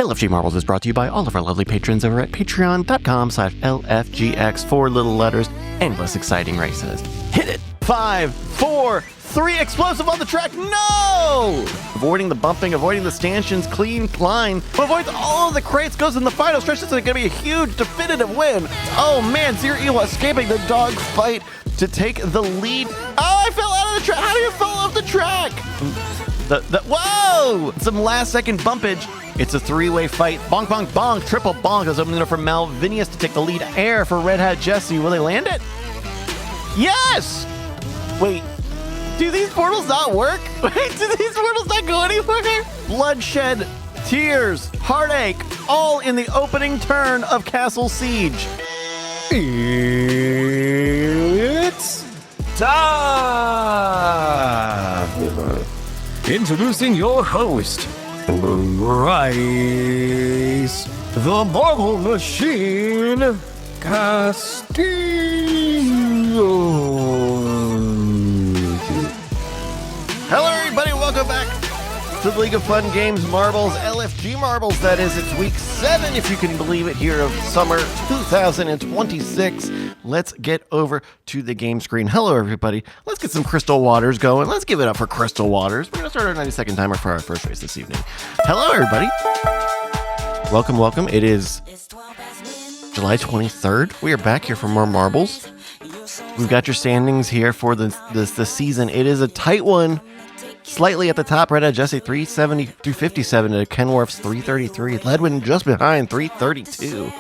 LFG Marbles is brought to you by all of our lovely patrons over at patreon.com/LFGX. 4 little letters, endless exciting races. Hit it! 5, 4, 3, explosive on the track, no! Avoiding the bumping, avoiding the stanchions, clean climb, avoids all of the crates, goes in the final stretch. This is going to be a huge definitive win. Oh man, Zero Evil escaping the dog fight to take the lead. Oh, I fell out of the track. How do you fall off the track? Whoa! Some last second bumpage. It's a 3-way fight. Bonk, bonk, bonk. Triple bonk is opening up for Malvinius to take the lead. Air for RedHatJessy. Will they land it? Yes! Wait. Do these portals not work? Wait, do these portals not go anywhere? Bloodshed, tears, heartache, all in the opening turn of Castle Siege. It's time! Introducing your host, Bryce, the Marble Machine, Castillo. Hello, everybody. Welcome back to the League of Fun Games Marbles, LFG Marbles. That is, it's week 7, if you can believe it, here of summer 2026. Let's get over to the game screen. Hello, everybody. Let's get some Crystal Waters going. Let's give it up for Crystal Waters. We're going to start our 90-second timer for our first race this evening. Hello, everybody. Welcome, welcome. It is July 23rd. We are back here for more marbles. We've got your standings here for the season. It is a tight one. Slightly at the top, RedHatJessy 370, 357 to Kenworth's 333. Ledwyn just behind 332.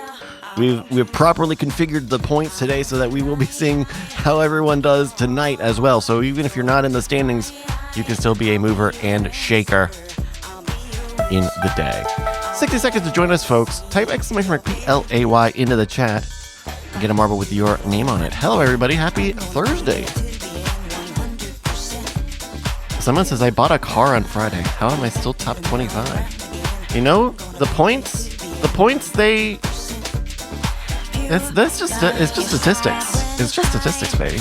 We've properly configured the points today so that we will be seeing how everyone does tonight as well. So even if you're not in the standings, you can still be a mover and shaker in the day. 60 seconds to join us, folks. Type exclamation mark PLAY into the chat and get a marble with your name on it. Hello, everybody. Happy Thursday. Someone says, I bought a car on Friday. How am I still top 25? You know, the points, it's just statistics. It's just statistics, baby.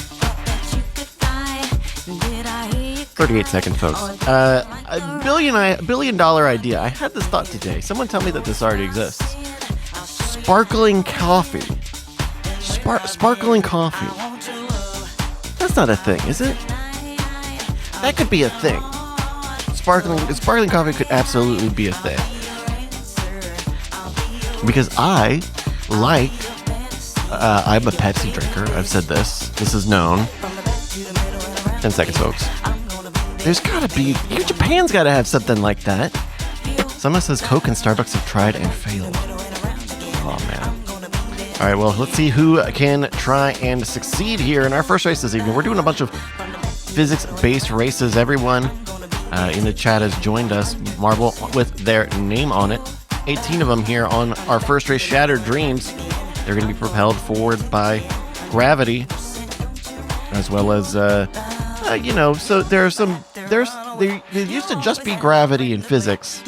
38 seconds, folks. A billion dollar idea. I had this thought today. Someone tell me that this already exists. Sparkling coffee. Sparkling coffee. That's not a thing, is it? That could be a thing. Sparkling coffee could absolutely be a thing. Because I'm a Pepsi drinker. I've said this. This is known. 10 seconds, folks. There's gotta be... Japan's gotta have something like that. Someone says Coke and Starbucks have tried and failed. Oh, man. All right, well, let's see who can try and succeed here in our first race this evening. We're doing a bunch of physics-based races. Everyone in the chat has joined us, marble with their name on it. 18 of them here on our first race, Shattered Dreams. They're going to be propelled forward by gravity, as well as, so there used to just be gravity in physics,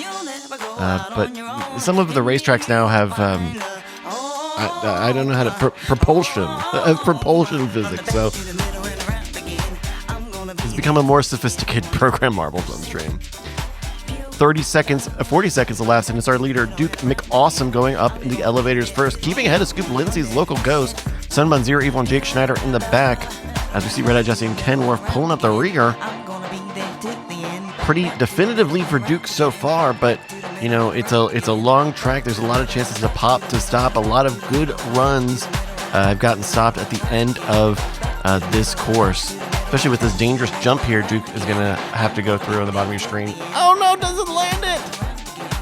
but some of the racetracks now have, I don't know how to, propulsion physics, so it's become a more sophisticated program marbles on stream. 40 seconds elapsed, and it's our leader, Duke McAwesome, going up in the elevators first, keeping ahead of Scoop Lindsay's local ghost, Sunbun, Zero Evil, and Jake Schneider in the back, as we see RedHatJessy and Kenworth pulling up the rear. Pretty definitive lead for Duke so far, but you know, it's a long track. There's a lot of chances to stop. A lot of good runs have gotten stopped at the end of this course. Especially with this dangerous jump here, Duke is going to have to go through on the bottom of your screen. Oh no, doesn't land it!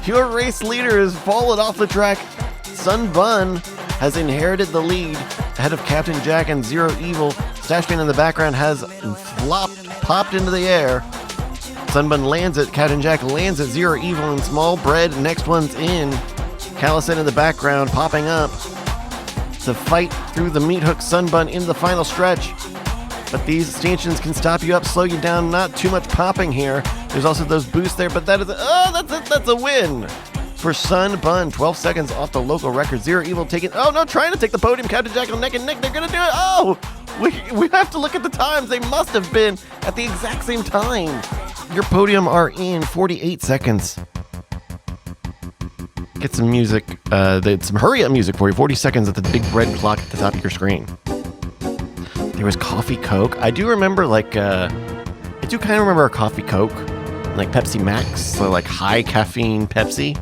Your race leader has fallen off the track. Sunbun has inherited the lead ahead of Captain Jack and Zero Evil. Stashman in the background has popped into the air. Sunbun lands it. Captain Jack lands it. Zero Evil and Small Bread. Next one's in. Callison in the background popping up to fight through the meat hook. Sunbun in the final stretch. But these stanchions can stop you up, slow you down. Not too much popping here. There's also those boosts there, but that's a win for Sunbun. 12 seconds off the local record. Zero Evil trying to take the podium. Captain Jack on neck and neck. They're gonna do it. Oh, we have to look at the times. They must have been at the exact same time. Your podium are in 48 seconds. get some music, some hurry up music for you. 40 seconds at the big red clock at the top of your screen. There was Coffee Coke. I do remember I do kind of remember a Coffee Coke, like Pepsi Max, so like high caffeine Pepsi.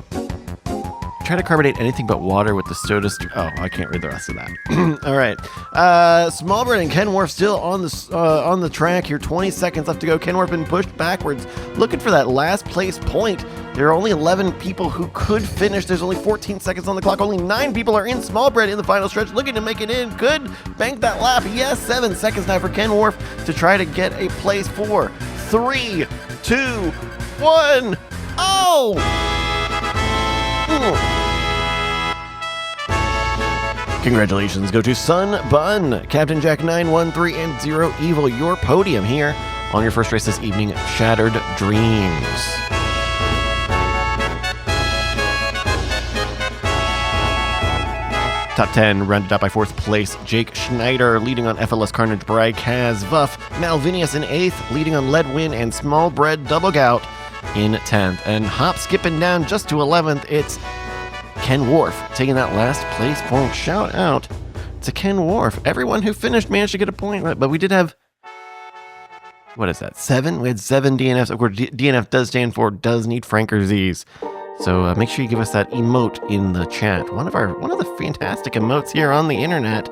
Try to carbonate anything but water with the soda. Oh, I can't read the rest of that. All right. Small Bread and Kenworth still on the track here. 20 seconds left to go. Kenworth been pushed backwards, looking for that last place point. There are only 11 people who could finish. There's only 14 seconds on the clock. Only 9 people are in Small Bread in the final stretch, looking to make it in. Could bank that lap. Yes, 7 seconds now for Kenworth to try to get a place. 4, 3, 2, 1. Oh! Congratulations go to Sun Bun, Captain Jack 913, and Zero Evil, your podium here on your first race this evening, Shattered Dreams. Top 10 rounded out by 4th place, Jake Schneider, leading on FLS Carnage, brycas, Vuff, Malvinius in 8th, leading on Ledwyn and Small Bread Double Gout in 10th. And hop skipping down just to 11th, it's Ken Wharf taking that last place point. Shout out to Ken Wharf. Everyone who finished managed to get a point, right? But we did have, what is that, 7? We had 7 DNFs. Of course, DNF does stand for does need Franker Z's. So make sure you give us that emote in the chat. One of the fantastic emotes here on the internet.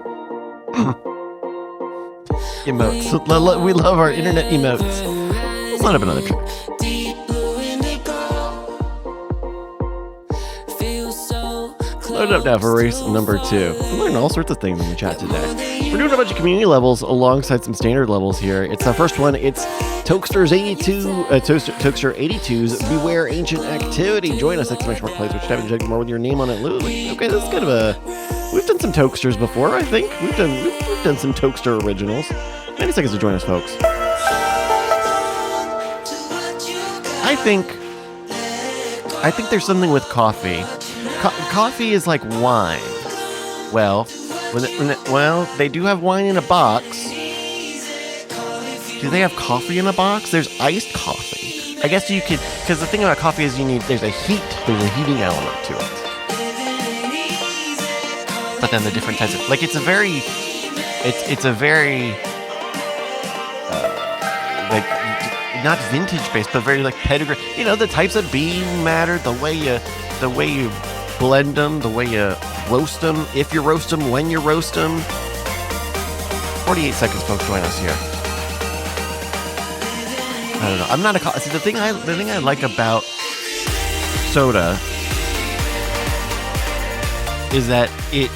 Emotes. We love our internet emotes. Let's line up another track. Load up now for race number 2. I'm learning all sorts of things in the chat today. We're doing a bunch of community levels alongside some standard levels here. It's the first one. It's Tokster's 82, Tokester 82's Beware Ancient Activity. Join us! Exclamation mark plays, which have to more with your name on it. Literally. Okay, that's kind of a. We've done some Tokesters before. I think we've done some Tokester originals. 90 seconds to join us, folks. I think there's something with coffee. Coffee is like wine. Well, they do have wine in a box. Do they have coffee in a box? There's iced coffee. I guess you could, because the thing about coffee is there's a heating element to it. But then the different types of, like, it's a very, like, not vintage based, but very like pedigree. You know, the types of bean matter, the way you blend them, the way you roast them, if you roast them, when you roast them. 48 seconds, folks, join us here. I don't know. I'm not a. See, the thing I like about soda is that it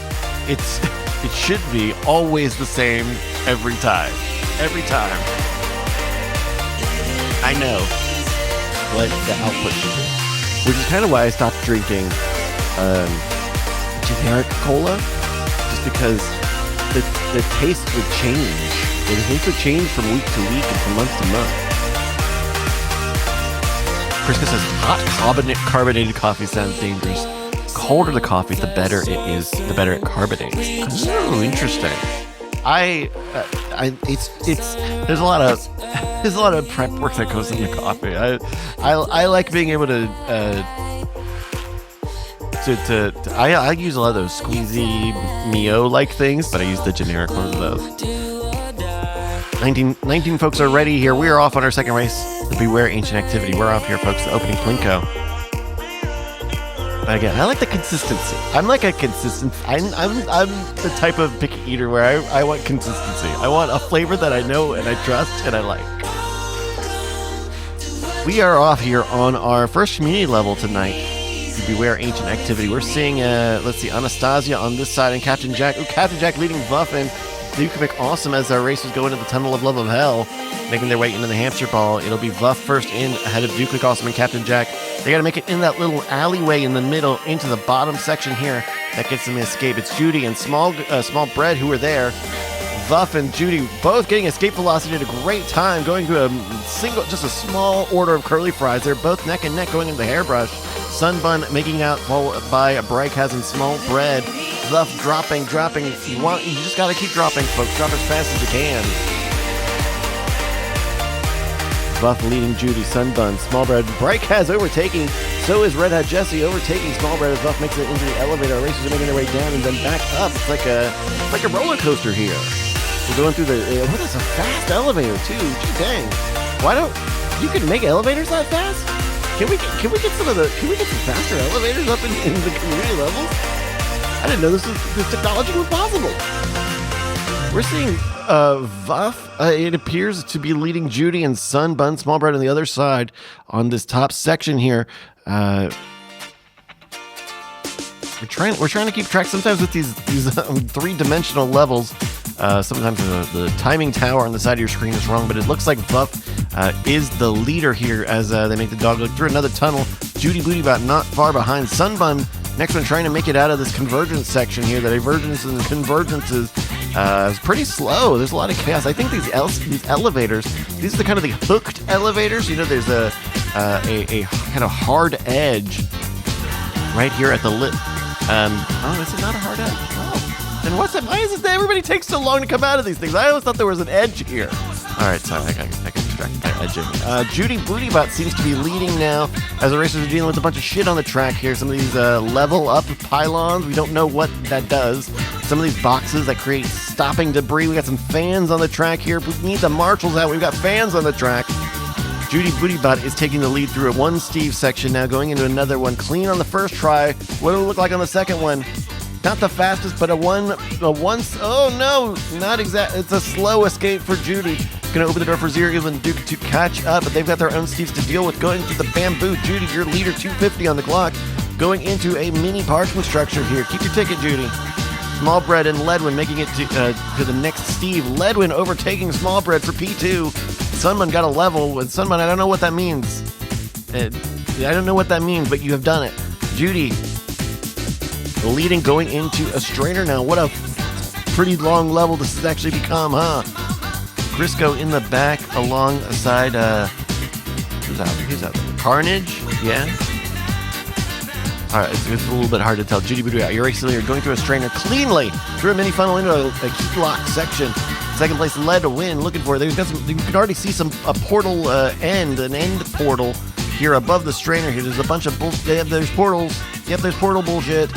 should be always the same every time. Every time. I know what the output should be, which is kind of why I stopped drinking generic cola, just because the taste would change. The taste would change from week to week and from month to month. Priska says hot carbonated coffee sounds dangerous. Colder the coffee, the better it is, the better it carbonates. Oh, interesting. There's a lot of prep work that goes into coffee. I like being able to I use a lot of those squeezy Mio like things, but I use the generic ones of those. 19 folks are ready here. We are off on our second race, the Beware Ancient Activity. We're off here, folks, the opening Plinko. But again, I like the consistency. I'm like a consistent. I'm the type of picky eater where I want consistency. I want a flavor that I know and I trust and I like. We are off here on our first community level tonight. Beware Ancient Activity. We're seeing, let's see, Anastasia on this side and Captain Jack. Ooh, Captain Jack leading Buff and Duke McAwesome as our racers go into the Tunnel of Love of Hell, making their way into the hamster ball. It'll be Buff first in ahead of Duke McAwesome and Captain Jack. They got to make it in that little alleyway in the middle into the bottom section here. That gets them to escape. It's Judy and Small Bread who are there. Buff and Judy both getting escape velocity at a great time, going to just a small order of curly fries. They're both neck and neck going into the hairbrush. Sunbun making out by brycas and Small Bread. Buff dropping. You just gotta keep dropping, folks. Drop as fast as you can. Buff leading Judy, Sunbun, Smallbread, brycas overtaking. So is RedHatJessy overtaking Smallbread as Buff makes it into the elevator. Racers are making their way down and then back up. It's like a roller coaster here. We're going through the what is a fast elevator too? Gee dang! Why don't you can make elevators that fast? Can we get some faster elevators up in the community levels? I didn't know this technology was possible. We're seeing Vuff, it appears to be leading Judy and Sunbun, Smallbread on the other side on this top section here. We're trying to keep track sometimes with these three-dimensional levels. Sometimes the timing tower on the side of your screen is wrong, but it looks like Vuff is the leader here as they make the dog look through another tunnel. Judy Bootybot not far behind. Sunbun, next one trying to make it out of this convergence section here. The divergence and the convergences is pretty slow. There's a lot of chaos. I think these elevators, these are the kind of the hooked elevators. You know, there's a kind of hard edge right here at the lip. Oh, is it not a hard edge? Oh, then what's it? Why is it that everybody takes so long to come out of these things? I always thought there was an edge here. All right, sorry, I got distracted by edging. Judy Bootybot seems to be leading now as the racers are dealing with a bunch of shit on the track here. Some of these level up pylons, we don't know what that does. Some of these boxes that create stopping debris. We got some fans on the track here. We need the marshals out. We've got fans on the track. Judy Bootybot is taking the lead through a one Steve section now, going into another one. Clean on the first try. What will it look like on the second one? Not the fastest, but a once. Oh no, not exact. It's a slow escape for Judy. Gonna open the door for Zero and Duke to catch up, but they've got their own Steves to deal with. Going through the bamboo, Judy, your leader, 250 on the clock. Going into a mini parchment structure here. Keep your ticket, Judy. Smallbread and Ledwyn making it to the next Steve. Ledwyn overtaking Smallbread for P2. Sunbun got a level with Sunbun. I don't know what that means. I don't know what that means, but you have done it. Judy leading, going into a strainer now. What a pretty long level this has actually become, huh? Crisco in the back alongside, who's out there? Carnage? Yeah. All right, it's a little bit hard to tell. Judy Bootybot, you're actually going through a strainer cleanly through a mini funnel into a key lock section. Second place, ledwyn, looking for it. There's got some. You can already see a portal an end portal here above the strainer. Here, there's a bunch of bullshit. There's portals. Yep, there's portal bullshit.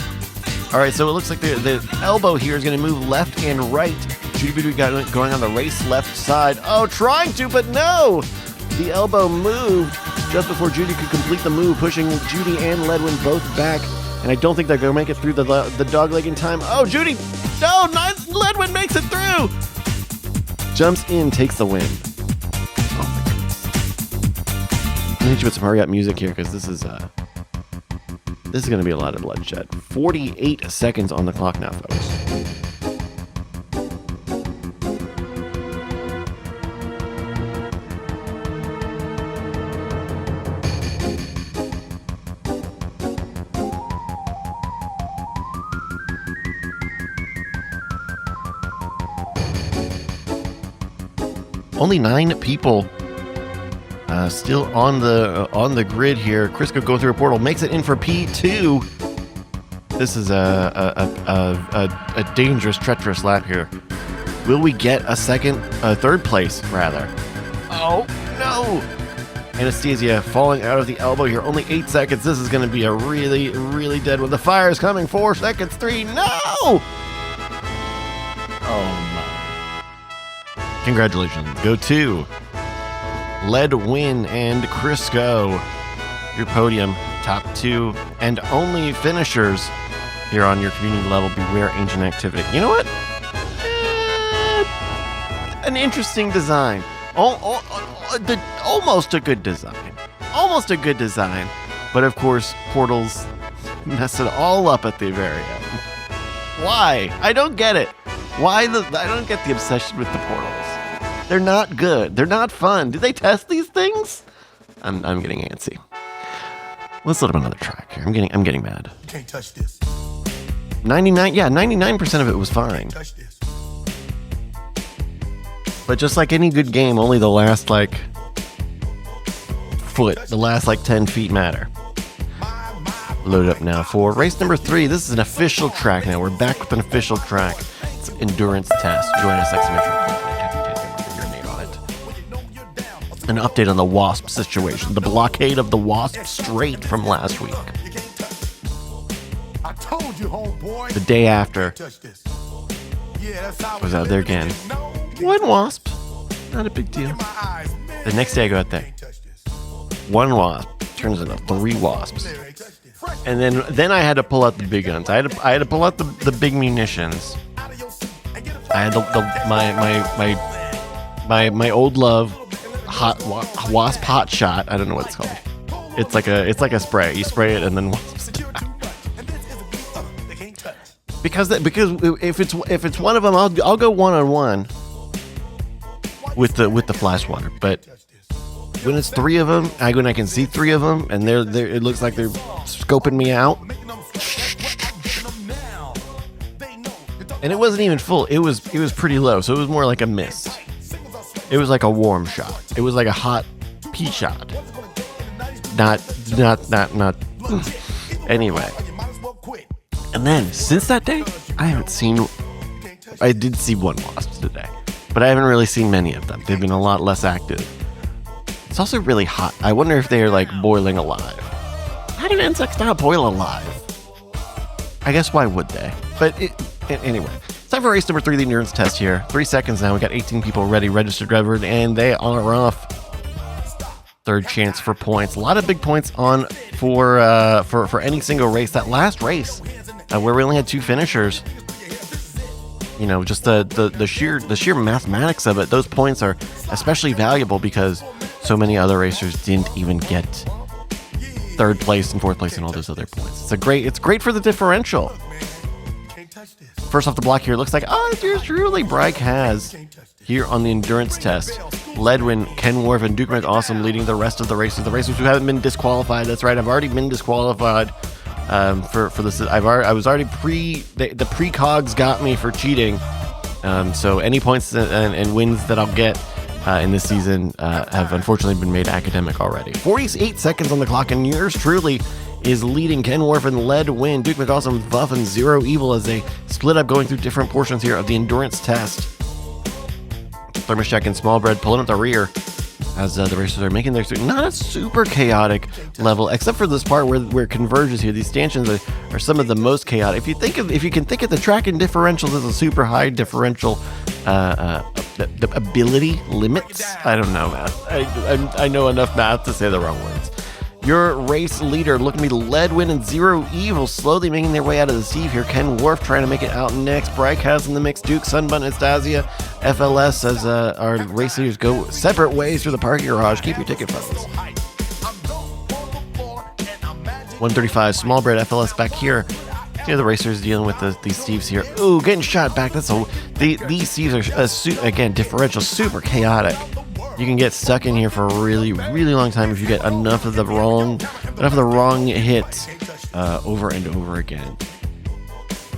All right, so it looks like the elbow here is going to move left and right. Judy Bootybot going on the race left side. Oh, trying to, but no. The elbow moved just before Judy could complete the move, pushing Judy and Ledwyn both back. And I don't think they're going to make it through the dog leg in time. Oh, Judy! No, Ledwyn makes it through! Jumps in, takes the win. Oh my goodness. I'm gonna hit you with some hurry up music here because this is gonna be a lot of bloodshed. 48 seconds on the clock now, folks. Only 9 people still on the grid here. Crisco going through a portal, makes it in for P2. This is a dangerous, treacherous lap here. Will we get a third place rather? Oh no! Anesthesia falling out of the elbow here. Only 8 seconds. This is going to be a really, really dead one. The fire is coming. 4 seconds. 3. No! Oh. Congratulations. Go to Ledwyn and Crisco. Your podium, top 2 and only finishers here on your community level. Beware ancient activity. You know what? An interesting design. Almost a good design. Almost a good design. But of course, portals mess it all up at the very end. Why? I don't get it. I don't get the obsession with the portals. They're not good. They're not fun. Did they test these things? I'm getting antsy. Let's load up another track here. I'm getting mad. You can't touch this. 99% of it was fine. Touch this. But just like any good game, only the last the last 10 feet matter. Load up now for race number 3. This is an official track now. We're back with an official track. It's an endurance test. Join us next time. an update on the Wasp situation, the blockade of the Wasp Strait from last week. The day after, I was out there again. One Wasp, not a big deal. The next day I go out there. One Wasp turns into 3 Wasps. And then I had to pull out the big guns. I had to pull out the big munitions. I had my old love Wasp hot shot. I don't know what it's called. It's like a spray. You spray it and then wasps die. Because if it's one of them, I'll go one-on-one with the flash water. But when it's 3 of them, when I can see 3 of them, and they're it looks like they're scoping me out. And it wasn't even full. It was pretty low, so it was more like a mist. It was like a warm shot. It was like a hot pea shot. Not. Anyway. And then since that day, I did see 1 wasp today, but I haven't really seen many of them. They've been a lot less active. It's also really hot. I wonder if they're like boiling alive. How do insects not boil alive? I guess why would they? But anyway, it's time for race number 3, the endurance test here. 3 seconds now. We got 18 people ready, registered, and they are off. Third chance for points. A lot of big points on for any single race. That last race, where we only had 2 finishers. You know, just the sheer mathematics of it. Those points are especially valuable because so many other racers didn't even get 3rd place and 4th place and all those other points. It's great for the differential. First off the block here, looks like, here's truly brycas here on the endurance test. Ledwyn, Kenworth, and Duke Awesome leading the rest of the races. The racers who haven't been disqualified. That's right, I've already been disqualified for this. I was already the precogs got me for cheating. So any points and wins that I'll get in this season have unfortunately been made academic already. 48 seconds on the clock, and yours truly is leading Kenworth and Ledwyn, Duke McAwesome, Vuff, and Zero Evil as they split up going through different portions here of the endurance test. Thermoscheck and Smallbread pulling up the rear as the racers are making their not a super chaotic level, except for this part where it converges here. These stanchions are some of the most chaotic. If you can think of the track and differentials as a super high differential the ability limits. I don't know math. I know enough math to say the wrong words. Your race leader looking to be Ledwyn and Zero Evil slowly making their way out of the sieve here. Ken Worf trying to make it out next. Brycas in the mix. Duke, Sunbun, Anastasia, FLS as our race leaders go separate ways through the parking garage. Keep your ticket phones. 135, Smallbread, FLS back here. The racers dealing with these sieves here. Ooh, getting shot back. These sieves are, again, differential, super chaotic. You can get stuck in here for a really, really long time if you get enough of the wrong hits over and over again.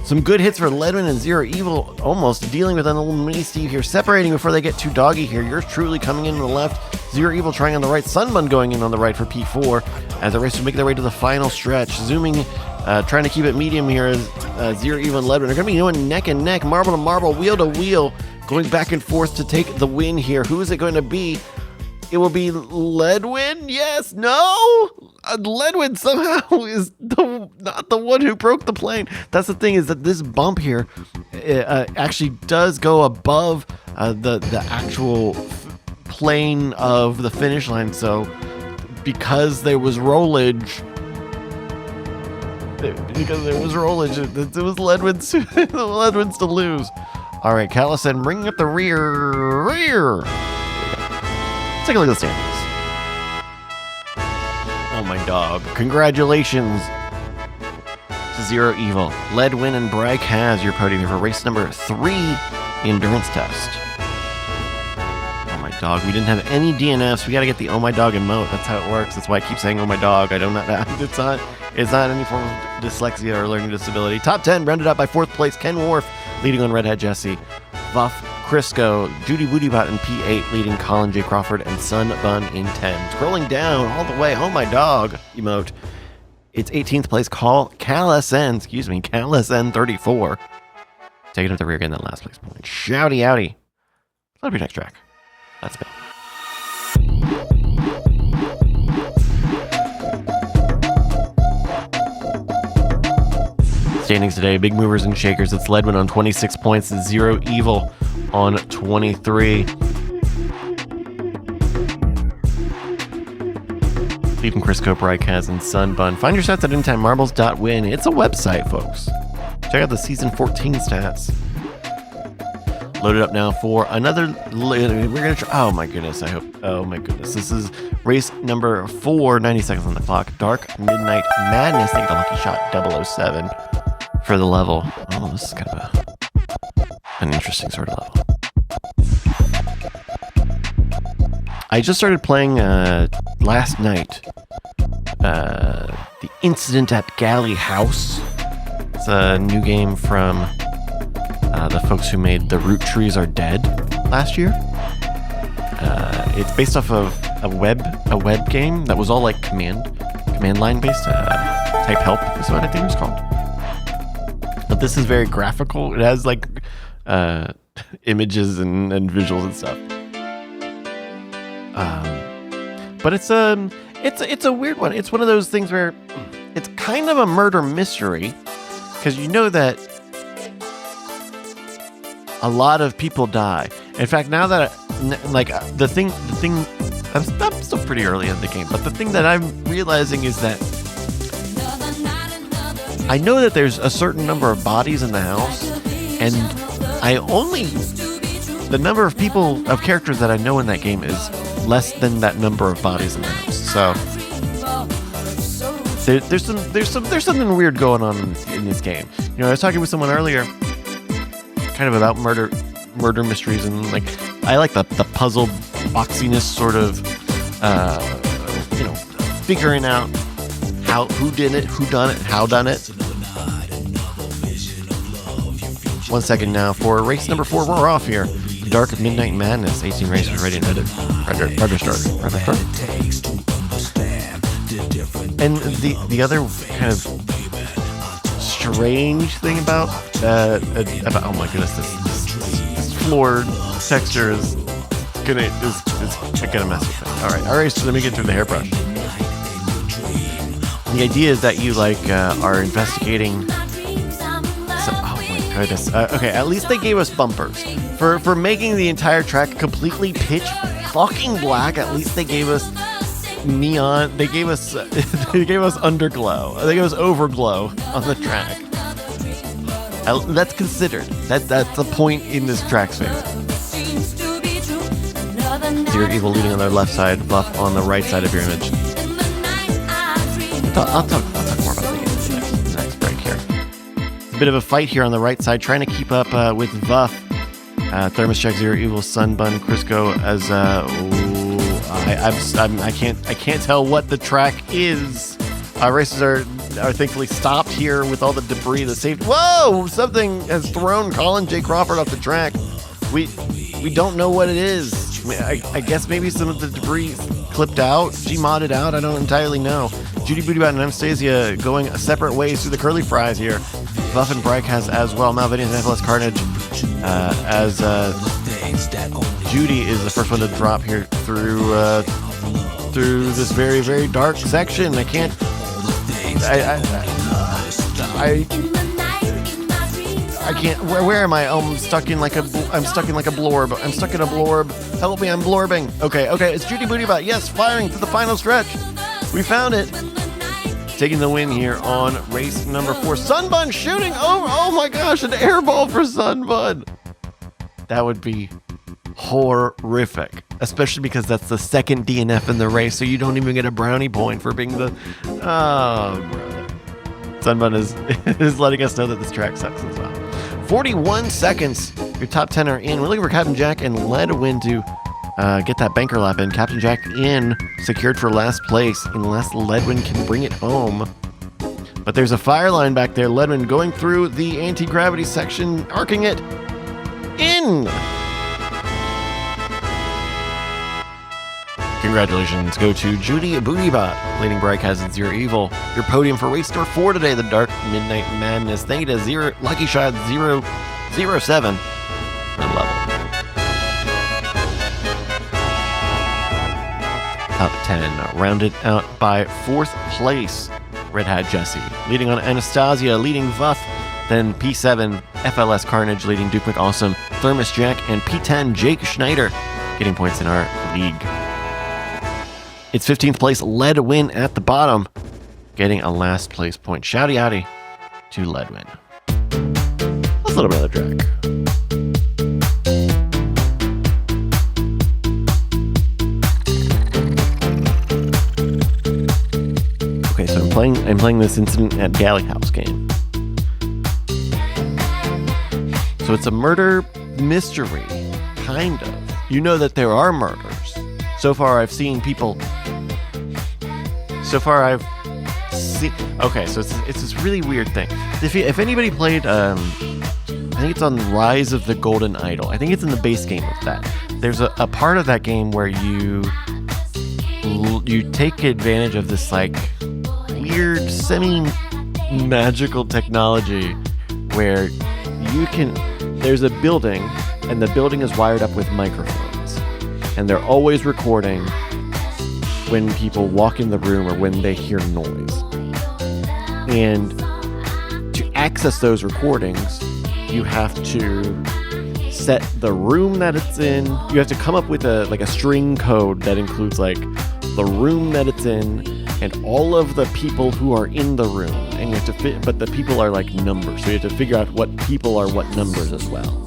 Some good hits for Ledwyn and Zero Evil, almost dealing with a little mini Steve here, separating before they get too doggy here. Yours truly coming in on the left, Zero Evil trying on the right, Sunbun going in on the right for P4 as the racers make their way to the final stretch. Zooming, trying to keep it medium here as Zero Evil and Ledwyn are going to be going neck and neck, marble to marble, wheel to wheel, going back and forth to take the win here. Who is it going to be? It will be Ledwyn? Yes? No? Ledwyn somehow is not the one who broke the plane. That's the thing, is that this bump here actually does go above the actual plane of the finish line. So because there was rollage, it was Ledwyn's to lose. All right, Callison bringing up the rear. Let's take a look at the standings. Oh, my dog. Congratulations to Zero Evil. Ledwyn and Brycas, your podium here for race number 3, the endurance test. Oh, my dog. We didn't have any DNFs. We got to get the Oh My Dog emote. That's how it works. That's why I keep saying Oh My Dog. It's not any form of dyslexia or learning disability. Top 10 rounded up by 4th place, Ken Worf, leading on RedHatJessy. Vuff, Crisco, Judy Bootybot in P8, leading Colin J. Crawford and Sun Bun in 10. Scrolling down all the way, Oh My Dog emote. It's 18th place, Callison 34. Taking up the rear, getting that last place point. Shouty outy. That'll be next track. Let's go. Standings today, big movers and shakers. It's Ledwyn on 26 points, Zero Evil on 23. Leading Crisco, Brycas, and Sunbun. Find your stats at intimemarbles.win. It's a website, folks. Check out the season 14 stats. Loaded up now for another. We're gonna try. Oh my goodness! I hope. Oh my goodness! This is race number 4. 90 seconds on the clock. Dark Midnight Madness. They get a lucky shot. 007 for the level. Oh, this is kind of an interesting sort of level. I just started playing last night. The Incident at Galley House. It's a new game from the folks who made The Root Trees Are Dead last year. It's based off of a web game that was all like command line based. Type help is what I think it's called. But this is very graphical. It has like images and visuals and stuff. But it's a weird one. It's one of those things where it's kind of a murder mystery, because you know that a lot of people die. In fact, now that the thing, I'm still pretty early in the game, but the thing that I'm realizing is that I know that there's a certain number of bodies in the house, and the number of characters that I know in that game is less than that number of bodies in the house. So there's something weird going on in this game. You know, I was talking with someone earlier, kind of about murder mysteries, and like I like the puzzle boxiness sort of, figuring out who did it, who done it, how done it. 1 second now for race number 4. We're off here. Dark Midnight Madness. 18 races ready and headed. Register. And the other kind of strange thing about oh my goodness, this floor texture is gonna mess with me. All right, so let me get through the hairbrush. The idea is that you are investigating. Okay, at least they gave us bumpers for making the entire track completely pitch fucking black. At least they gave us neon. They gave us underglow. They gave us overglow on the track. That's considered. That's the point in this track space. Zero Evil leading on their left side, Buff on the right side of your image. I'll talk more about the next break here. It's a bit of a fight here on the right side, trying to keep up with Vuff. Thermos check, Zero Evil, Sunbun, Crisco as I can't tell what the track is. Races are thankfully stopped here with all the debris. The safety. Whoa! Something has thrown Colin J. Crawford off the track. We don't know what it is. I guess maybe some of the debris clipped out, Gmodded out. I don't entirely know. Judy Bootybot and Anastasia going separate ways through the curly fries here. Buff and Brycas as well. Malvinian and Nicholas Carnage as Judy is the first one to drop here through this very, very dark section. I can't. I can't. Where am I? I'm stuck in like a blorb. I'm stuck in a blorb. Help me! I'm blorbing. Okay. It's Judy Bootybot. Yes, firing to the final stretch. We found it. Taking the win here on race number 4. Sunbun shooting. Oh my gosh! An air ball for Sunbun. That would be horrific, especially because that's the second DNF in the race, so you don't even get a brownie point for being the. Oh, brother. Sunbun is letting us know that this track sucks as well. 41 seconds. Your top 10 are in. We're looking for Captain Jack and Ledwyn to get that banker lap in. Captain Jack in, secured for last place, unless Ledwyn can bring it home. But there's a fire line back there. Ledwyn going through the anti-gravity section, arcing it in. Congratulations go to Judy Bootybot, leading Brycas and Zero Evil. Your podium for race number 4 today, the Dark Midnight Madness. Thank you to Lucky Shot 007 and level. Top 10 rounded out by 4th place. RedHatJessy. Leading on Anastasia, leading Vuff. Then P7, FLS Carnage, leading Duke McAwesome, Thermos Jack, and P10, Jake Schneider, getting points in our league. It's 15th place, Ledwyn at the bottom, getting a last place point. Shouty outy to Ledwyn. Let's let another track. Okay, so I'm playing this Incident at Galley House game. So it's a murder mystery, kind of. You know that there are murders. So far I've seen people. Okay, so it's this really weird thing. If anybody played, I think it's on Rise of the Golden Idol. I think it's in the base game of that. There's a part of that game where you take advantage of this like weird semi-magical technology where there's a building, and the building is wired up with microphones, and they're always recording when people walk in the room or when they hear noise. And to access those recordings, you have to set the room that it's in. You have to come up with a string code that includes like the room that it's in and all of the people who are in the room. And you have to but the people are like numbers, so you have to figure out what people are what numbers as well.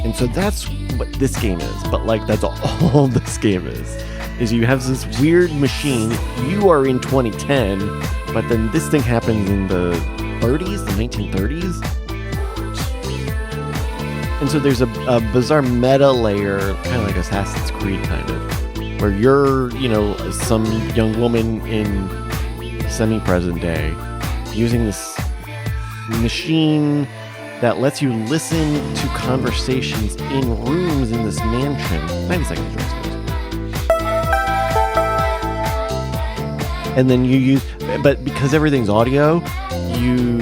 And so that's what this game is. But like that's all this game is you have this weird machine. You are in 2010, but then this thing happens in the 30s, the 1930s. And so there's a bizarre meta layer, kind of like Assassin's Creed kind of, where you're, some young woman in semi-present day using this machine that lets you listen to conversations in rooms in this mansion. 90 seconds. And then but because everything's audio, you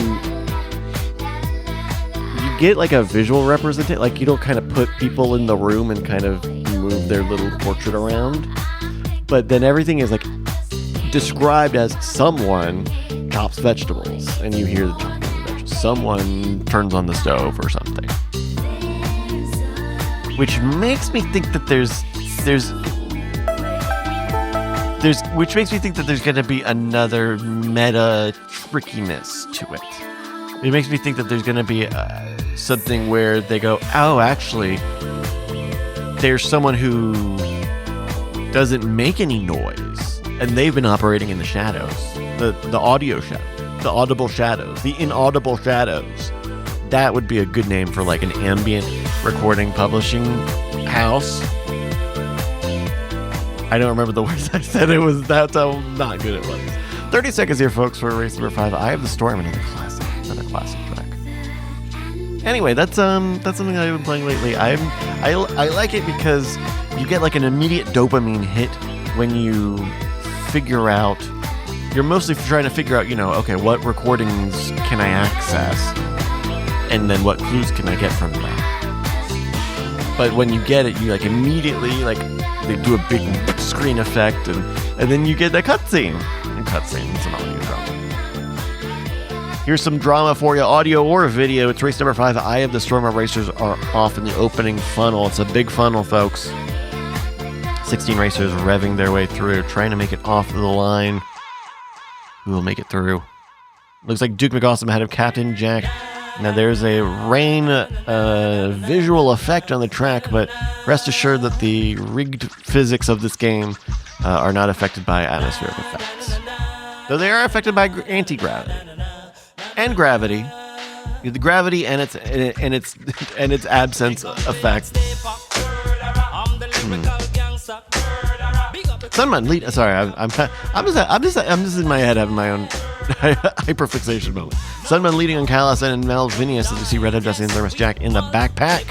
get like a visual representation. Like you don't kind of put people in the room and kind of move their little portrait around. But then everything is like described as someone chops vegetables, and you hear the chopping of vegetables. Someone turns on the stove or something. Which makes me think that there's going to be another meta trickiness to it. It makes me think that there's going to be something where they go, oh, actually, there's someone who doesn't make any noise, and they've been operating in the shadows, the audio shadow, the audible shadows, the inaudible shadows. That would be a good name for like an ambient recording publishing house. I don't remember the words I said. That's how not good it was. 30 seconds here, folks, for race number 5. I Have the Storm, another classic track. Anyway, that's something I've been playing lately. I like it because you get like an immediate dopamine hit when you figure out. You're mostly trying to figure out, okay, what recordings can I access, and then what clues can I get from that. But when you get it, you like immediately like. They do a big screen effect, and then you get a cutscene. And cutscenes and audio drama. Here's some drama for you, audio or video. It's race number 5. Eye of the Storm. Our racers are off in the opening funnel. It's a big funnel, folks. 16 racers revving their way through, trying to make it off the line. Who will make it through? Looks like Duke McAwesome ahead of Captain Jack. Now there's a rain visual effect on the track, but rest assured that the rigged physics of this game are not affected by atmospheric effects. Though they are affected by anti-gravity and gravity, the gravity and its absence effects. Sunman lead. Sorry, I'm just in my head having my own hyperfixation moment. Sunman leading on Kalas and Malvinius as we see RedHatJessy and Thermos Jack in the backpack.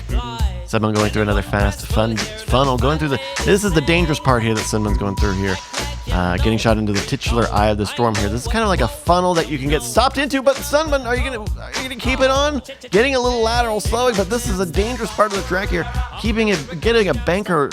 Sunman going through another fast funnel. This is the dangerous part here that Sunman's going through here. Getting shot into the titular Eye of the Storm here. This is kind of like a funnel that you can get stopped into, but Sunman, are you gonna keep it on? Getting a little lateral slowing, but this is a dangerous part of the track here. Getting a banker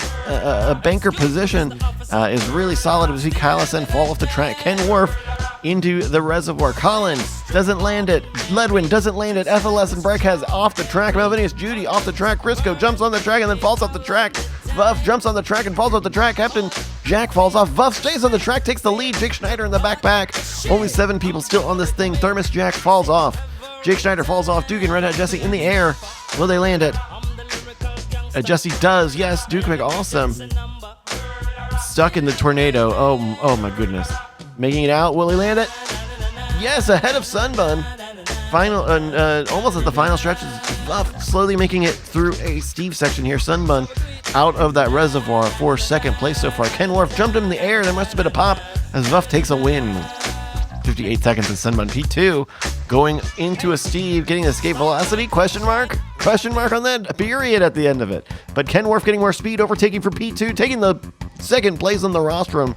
position is really solid. We see Kyle Ascend fall off the track. Ken Worf into the reservoir. Colin doesn't land it. Ledwyn doesn't land it. FLS and brycas off the track. Melvinius Judy off the track. Crisco jumps on the track and then falls off the track. Vuff jumps on the track and falls off the track. Captain Jack falls off. Vuff stays on the track, takes the lead. Jake Schneider in the backpack. Only 7 people still on this thing. Thermos Jack falls off. Jake Schneider falls off. Duke and RedHatJessy in the air. Will they land it? Jesse does. Yes, Duke awesome. Stuck in the tornado. Oh my goodness. Making it out. Will he land it? Yes, ahead of Sunbun. Final, almost at the final stretch. Vuff slowly making it through a steep section here. Sunbun out of that reservoir for second place so far. Ken Worf jumped him in the air. There must have been a pop as Vuff takes a win. 58 seconds in Sunbun. P2 going into a Steve, getting escape velocity? Question mark on that? Period at the end of it. But Ken Worf getting more speed, overtaking for P2, taking the second place on the rostrum.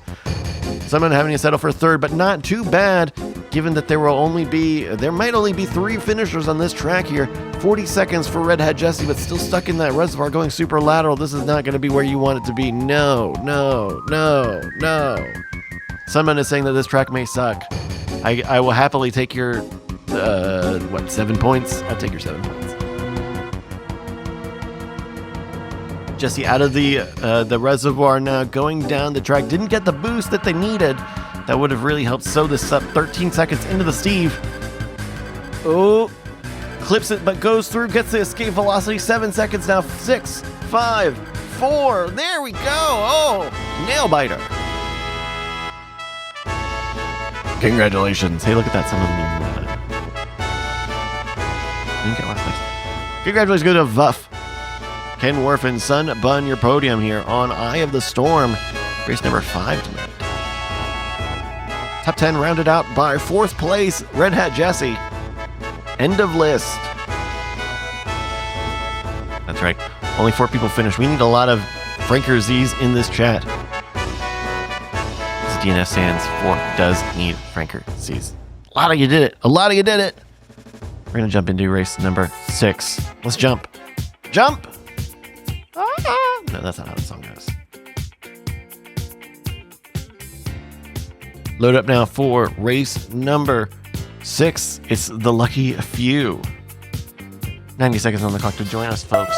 Sunbun having to settle for third, but not too bad, given that there might only be 3 finishers on this track here. 40 seconds for RedHatJessy, but still stuck in that reservoir, going super lateral. This is not going to be where you want it to be. No. Sunbun is saying that this track may suck. I will happily take your, 7 points? I'll take your 7 points. Jesse out of the reservoir now, going down the track. Didn't get the boost that they needed. That would have really helped sew this up. 13 seconds into the Steve. Oh, clips it, but goes through, gets the escape velocity. 7 seconds now. 6, 5, 4. There we go. Oh, nail biter. Congratulations. Hey, look at that. Someone didn't get last place. Congratulations go to Vuff. Ken Worf and Sunbun, your podium here on Eye of the Storm. Race number 5 tonight. Top 10 rounded out by 4th place, RedHatJessy. End of list. That's right. Only 4 people finished. We need a lot of Franker Z's in this chat. DNF stands for does need Franker Z's. A lot of you did it. We're going to jump into race number 6. Let's jump. Jump! No, that's not how the song goes. Load up now for race number 6. It's the Lucky Few. 90 seconds on the clock to join us, folks.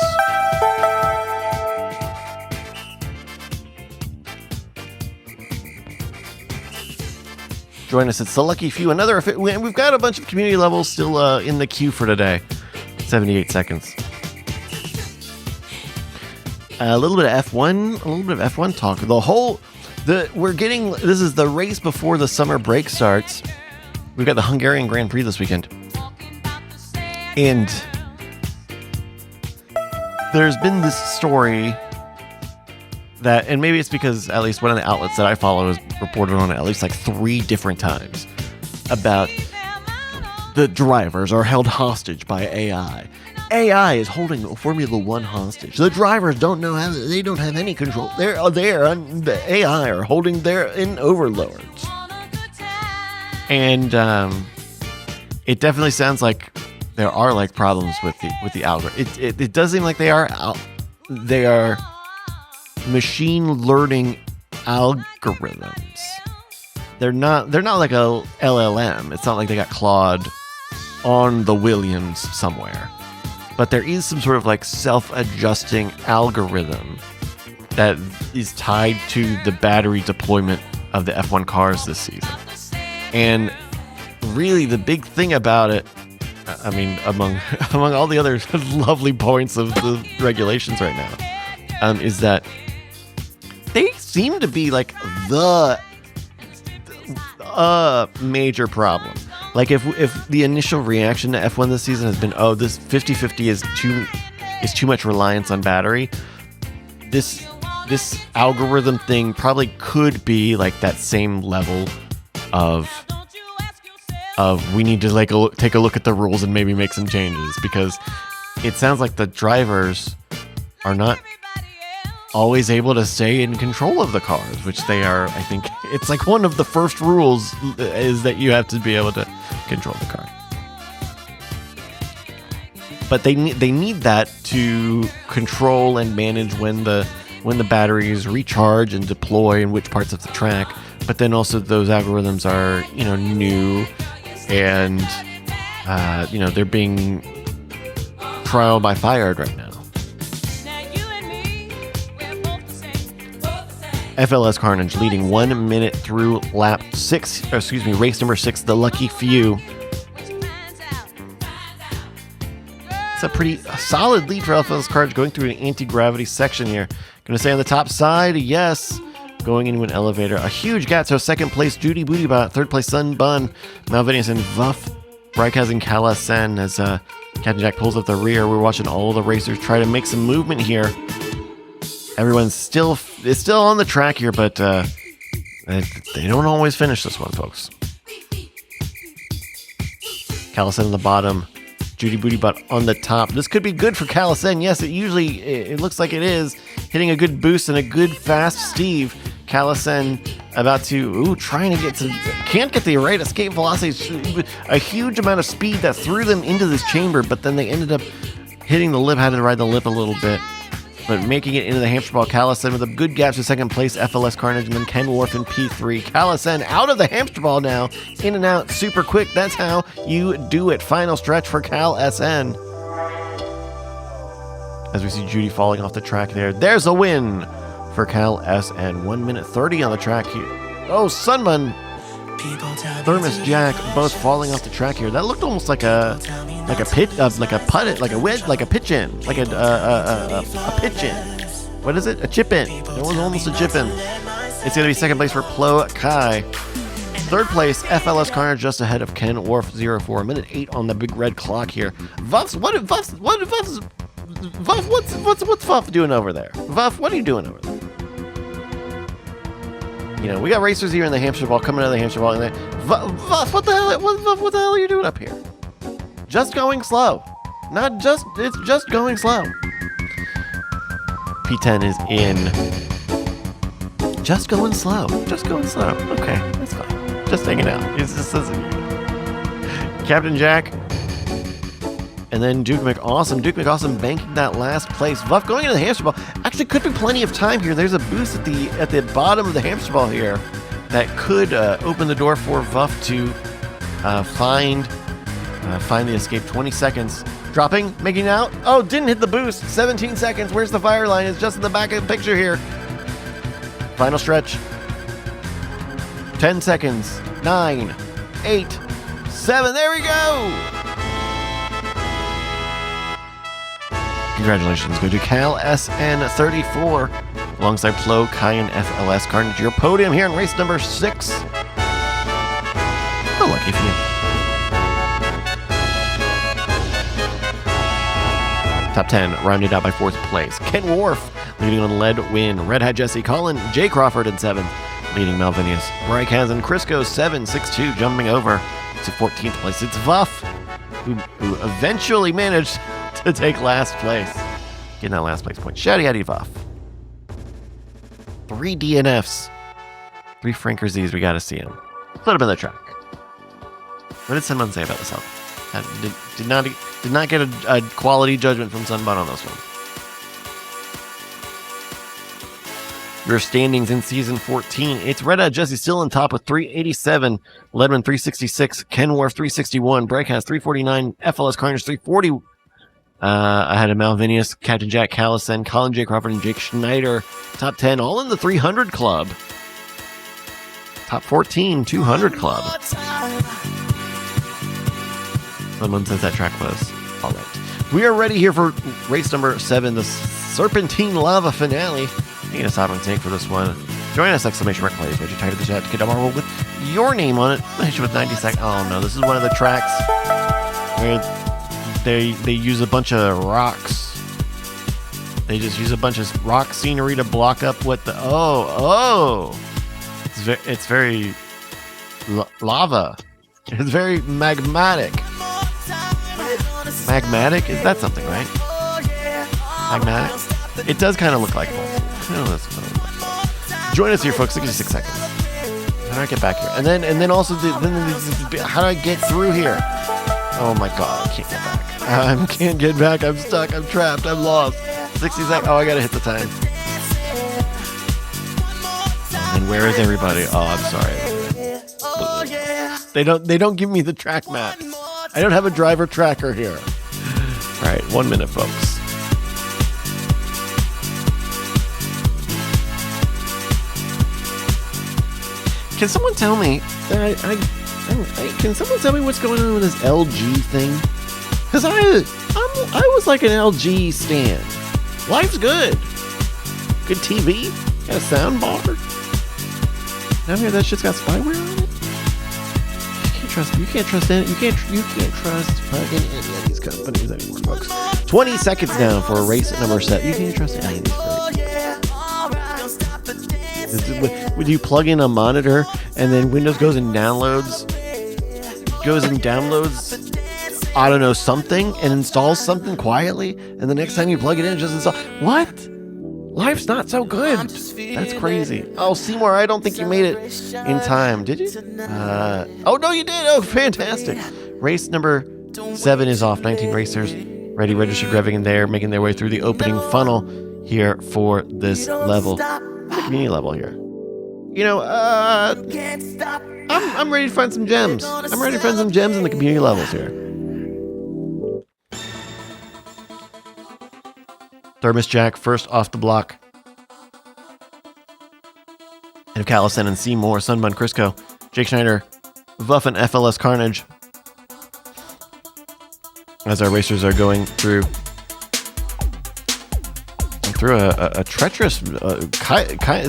Join us. It's the Lucky Few. We've got a bunch of community levels still in the queue for today. 78 seconds. A little bit of F1 talk. This is the race before the summer break starts. We've got the Hungarian Grand Prix this weekend. And there's been this story that, and maybe it's because at least one of the outlets that I follow has reported on it at least like 3 different times, about the drivers are held hostage by AI. AI is holding Formula One hostage. The drivers don't know how, they don't have any control. They're there, and the AI are holding their overlords. And it definitely sounds like there are like problems with the algorithm. It does seem like they are machine learning algorithms. They're not like a LLM. It's not like they got Claude on the Williams somewhere. But there is some sort of like self-adjusting algorithm that is tied to the battery deployment of the F1 cars this season. And really the big thing about it, I mean, among all the other lovely points of the regulations right now, is that they seem to be like the major problem. Like if the initial reaction to F1 this season has been, oh, this 50-50 is too much reliance on battery, this algorithm thing probably could be like that same level of we need to like take a look at the rules and maybe make some changes, because it sounds like the drivers are not always able to stay in control of the cars, which they are. I think it's like one of the first rules is that you have to be able to control the car. But they need that to control and manage when the batteries recharge and deploy and which parts of the track but then also those algorithms are, you know, new, and you know, they're being trial by fired right now. FLS Carnage leading 1 minute through race number 6, the lucky few. It's a pretty solid lead for FLS Carnage going through an anti-gravity section here. Gonna say on the top side, yes. Going into an elevator. A huge gap. So second place, Judy Bootybot. Third place, Sun Bun. Malvinius and Vuff. Brycas and Calasen as Captain Jack pulls up the rear. We're watching all the racers try to make some movement here. Everyone's still on the track here, but they don't always finish this one, folks. Calasen on the bottom. Judy Bootybot on the top. This could be good for Calasen. Yes, it looks like it is. Hitting a good boost and a good fast Steve. Calasen about to, trying to can't get the right escape velocity. A huge amount of speed that threw them into this chamber, but then they ended up hitting the lip, had to ride the lip a little bit. But making it into the hamster ball, Calasen with a good gap to second place, FLS Carnage, and then Ken Wharf in P3. Calasen out of the hamster ball now, in and out super quick. That's how you do it. Final stretch for Calasen. As we see Judy falling off the track there. There's a win for Calasen. 1 minute 30 on the track here. Oh, Sunman, Thermos Jack, both falling off the track here. That looked almost like a pitch, like a putt, like a wedge, like a pitch in, like a pitch in. What is it? A chip in. It was almost a chip in. It's going to be second place for Plo Kai. Third place, FLS Carnage, just ahead of Ken Wharf 04. Minute 8 on the big red clock here. Vuff, what's Vuff doing over there? Vuff, what are you doing over there? You know, we got racers here in the hamster ball, coming out of the hamster ball, and then Vuff, what the hell are you doing up here? Just going slow. It's just going slow. P10 is in. Just going slow. Okay, that's fine. Just hanging out. It's just Captain Jack. And then Duke McAwesome. Duke McAwesome banking that last place. Vuff going into the hamster ball. Actually, could be plenty of time here. There's a boost at the bottom of the hamster ball here that could open the door for Vuff to find the escape. 20 seconds. Dropping, making out. Oh, didn't hit the boost. 17 seconds. Where's the fire line? It's just in the back of the picture here. Final stretch. 10 seconds. 9, 8, 7. There we go. Congratulations go to Calasen 34 alongside Plo Kai and FLS Carnage. Your podium here in race number 6. Oh, lucky for you. Top 10 rounded out by 4th place. Ken Wharf leading on ledwyn. RedHatJessy, Colin, Jay Crawford in 7th, leading Malvinius. Brycas and Crisco 7-6-2 jumping over to 14th place. It's Vuff who eventually managed to take last place. Getting that last place point. Shouty Addy Vuff. 3 DNFs. 3 Franker Z's. We gotta see him. Put him in the track. What did someone say about this album? Did not get a quality judgment from Sunbun on this one. Your standings in season 14. It's RedHatJessy still on top with 387. ledwyn 366. Ken Wharf 361. Brycas 349. FLS Carnage 340. Ahead of Malvinius, Captain Jack Calasen, Colin J. Crawford, and Jake Schneider. Top 10, all in the 300 club. Top 14, 200 club. Someone says that track was all right. We are ready here for race number 7, the Serpentine Lava Finale. Taking a stop and take for this one. Join us, exclamation mark plays. Would you type the chat to get a marble with your name on it? Finish with 90 seconds. Oh no, this is one of the tracks where they use a bunch of rocks. They just use a bunch of rock scenery to block up what the it's very lava. It's very magmatic. Magmatic? Is that something, right? Magmatic? It does kind of look like that. I don't know that's what it looks like. Join us here, folks. 66 seconds. How do I get back here? And then also how do I get through here? Oh my god, I can't get back. I can't get back. I'm stuck. I'm trapped. I'm lost. 60 seconds. Oh, I gotta hit the time. And where is everybody? Oh, I'm sorry. They don't give me the track maps. I don't have a driver tracker here. All right, 1 minute, folks. Can someone tell me? Can someone tell me what's going on with this LG thing? Because I was like an LG stan. Life's good. Good TV. Got a sound bar. Down here, that shit's got spyware on it. You can't trust fucking any of these companies anymore, folks. 20 seconds down for a race at number 7. You can't trust any of these folks. Would you plug in a monitor and then Windows goes and downloads, I don't know, something and installs something quietly, and the next time you plug it in, it just installs. What? Life's not so good. That's crazy. Oh, Seymour, I don't think you made it in time. Did you? Oh, no, you did. Oh, fantastic. Race number 7 is off. 19 racers ready, registered, revving in there, making their way through the opening funnel here for this level. The community level here. You know, I'm ready to find some gems. I'm ready to find some gems in the community levels here. Thermos Jack first off the block. And Callison and Seymour, Sunbun, Crisco, Jake Schneider, Vuff and FLS Carnage. As our racers are going through a treacherous,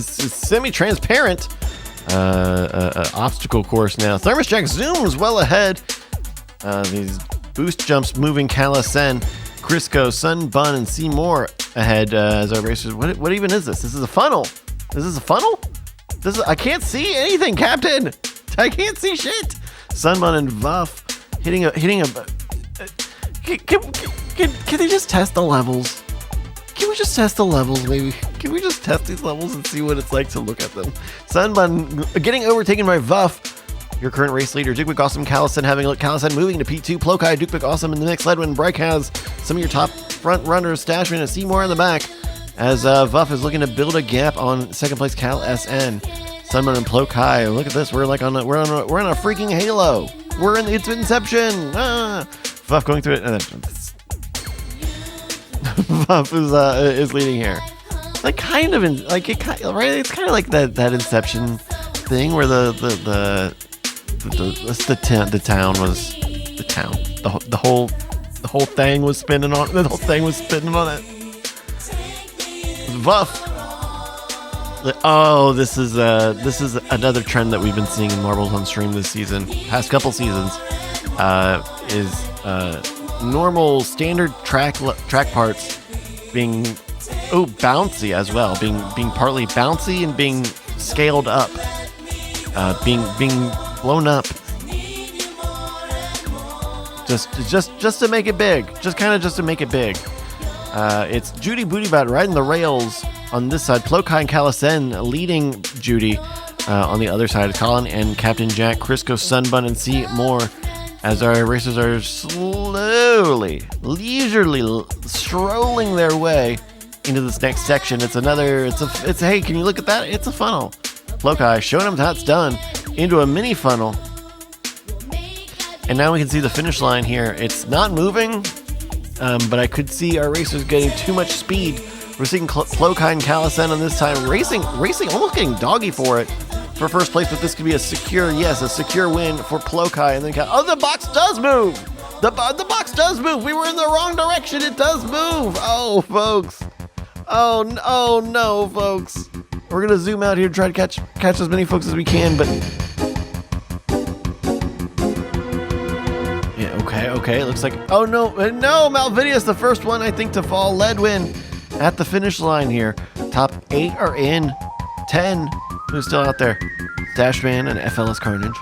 semi-transparent obstacle course now. Thermos Jack zooms well ahead. These boost jumps moving Callison, Crisco, Sunbun, and Seymour ahead as our racers. What even is this? This is a funnel. This is a funnel? I can't see anything, Captain. I can't see shit. Sunbun and Vuff hitting a. Can they just test the levels? Can we just test the levels, maybe? Can we just test these levels and see what it's like to look at them? Sunbun getting overtaken by Vuff. Your current race leader, Duke McAwesome, Callison having a look. Callison moving to P2. Plokai, Duke McAwesome in the mix. Ledwyn, brycas, some of your top front runners. Stashman and Seymour in the back. As Vuff is looking to build a gap on second place Cal SN. Sunbun and Plokai. Look at this. We're like on a freaking halo. It's Inception. Vuff going through it. Vuff is leading here. Like kind of right. It's kind of like that Inception thing where the whole thing was spinning on. The whole thing was spinning on it. Vuff. Oh, this is another trend that we've been seeing in Marbles on Stream this season, past couple seasons, is normal standard track parts being bouncy as well, being partly bouncy and being scaled up, being blown up, just to make it big, just to make it big. It's Judy Bootybot riding the rails on this side. Plokai and Callison leading Judy on the other side. Colin and Captain Jack, Crisco, Sunbun, and Seymour as our racers are slowly, leisurely strolling their way into this next section. Hey, can you look at that? It's a funnel. Plokai showing them how it's done into a mini funnel. And now we can see the finish line here. It's not moving, but I could see our racers getting too much speed. We're seeing Plokai and Callison on this time racing, almost getting doggy for it for first place, but this could be a secure win for Plokai. And then the box does move. The box does move. We were in the wrong direction. It does move. Oh, folks. Oh no, folks. We're gonna zoom out here, try to catch as many folks as we can, but yeah, okay. It looks like no, Malvidius, the first one I think to fall. Ledwyn at the finish line here. Top 8 are in. 10. Who's still out there? Dashman and FLS Carnage.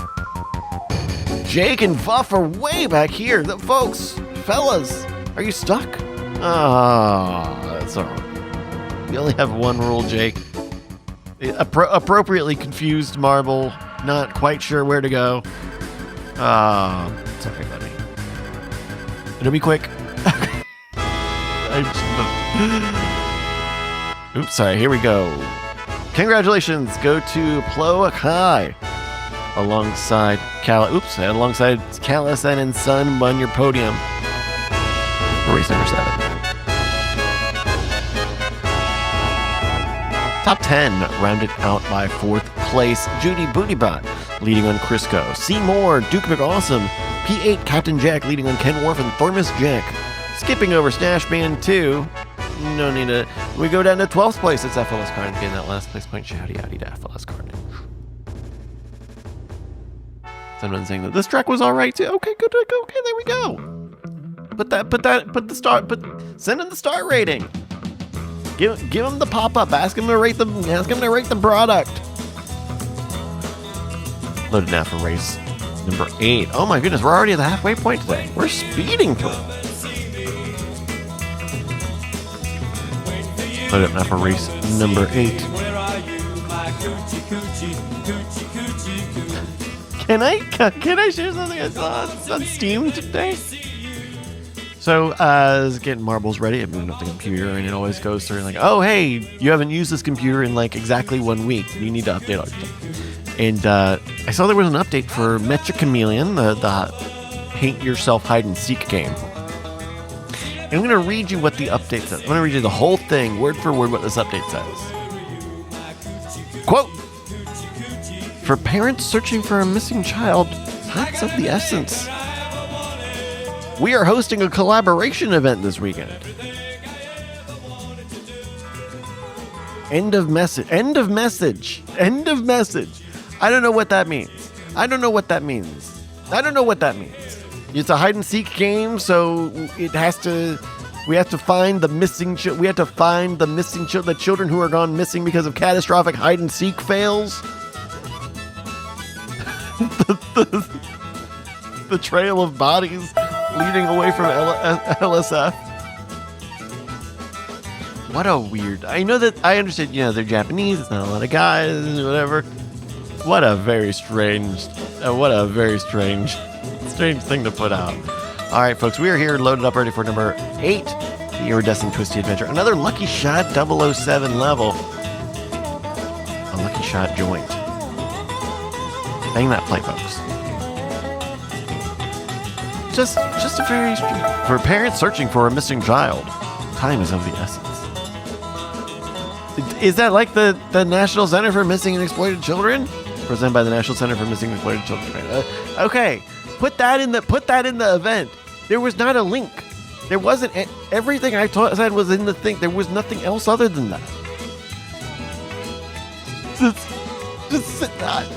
Jake and Vuff are way back here. Fellas, are you stuck? That's all right. We only have one rule, Jake. Appropriately confused marble, not quite sure where to go. It's okay, buddy. It'll be quick. Oops, sorry, here we go. Congratulations go to Ploakai alongside alongside Callison and Sun on your podium. Race number 7. Top 10 rounded out by 4th place, Judy Bootybot leading on Crisco. Seymour, Duke McAwesome, P8 Captain Jack leading on Ken Wharf and Thormus Jack. Skipping over Stash Band 2. No need to. We go down to 12th place. It's FLS Carnage getting that last place point. Shouty outy to FLS Carnage. Someone saying that this track was alright too. Okay, good. Okay, there we go. Send him the star rating. Give him the pop-up. Ask him to rate the product. Loaded now for race number 8. Oh my goodness, we're already at the halfway point today. We're speeding through. Loaded up now for race number 8. Can I share something I saw on Steam today? So, getting marbles ready, I moved up the computer, and it always goes through like, oh, hey, you haven't used this computer in like exactly 1 week. You need to update all your stuff. And I saw there was an update for Mecha Chameleon, the paint yourself hide and seek game. And I'm going to read you what the update says. I'm going to read you the whole thing, word for word, what this update says. Quote, for parents searching for a missing child, time's of the essence. We are hosting a collaboration event this weekend. End of message. End of message. End of message. I don't know what that means. It's a hide and seek game, so we have to find the missing the children who are gone missing because of catastrophic hide and seek fails. the trail of bodies leading away from LSF. What a weird... I understand, they're Japanese, it's not a lot of guys, whatever. What a very strange thing to put out. All right, folks, we are here loaded up ready for number 8, the Iridescent Twisty Adventure. Another Lucky Shot 007 level. A Lucky Shot joint. Bang that play, folks. Just a very strange... For parents searching for a missing child, time is of the essence. Is that like the National Center for Missing and Exploited Children? Presented by the National Center for Missing and Exploited Children. Okay, put that in the event. There was not a link. There wasn't. Everything I said was in the thing. There was nothing else other than that. Just that.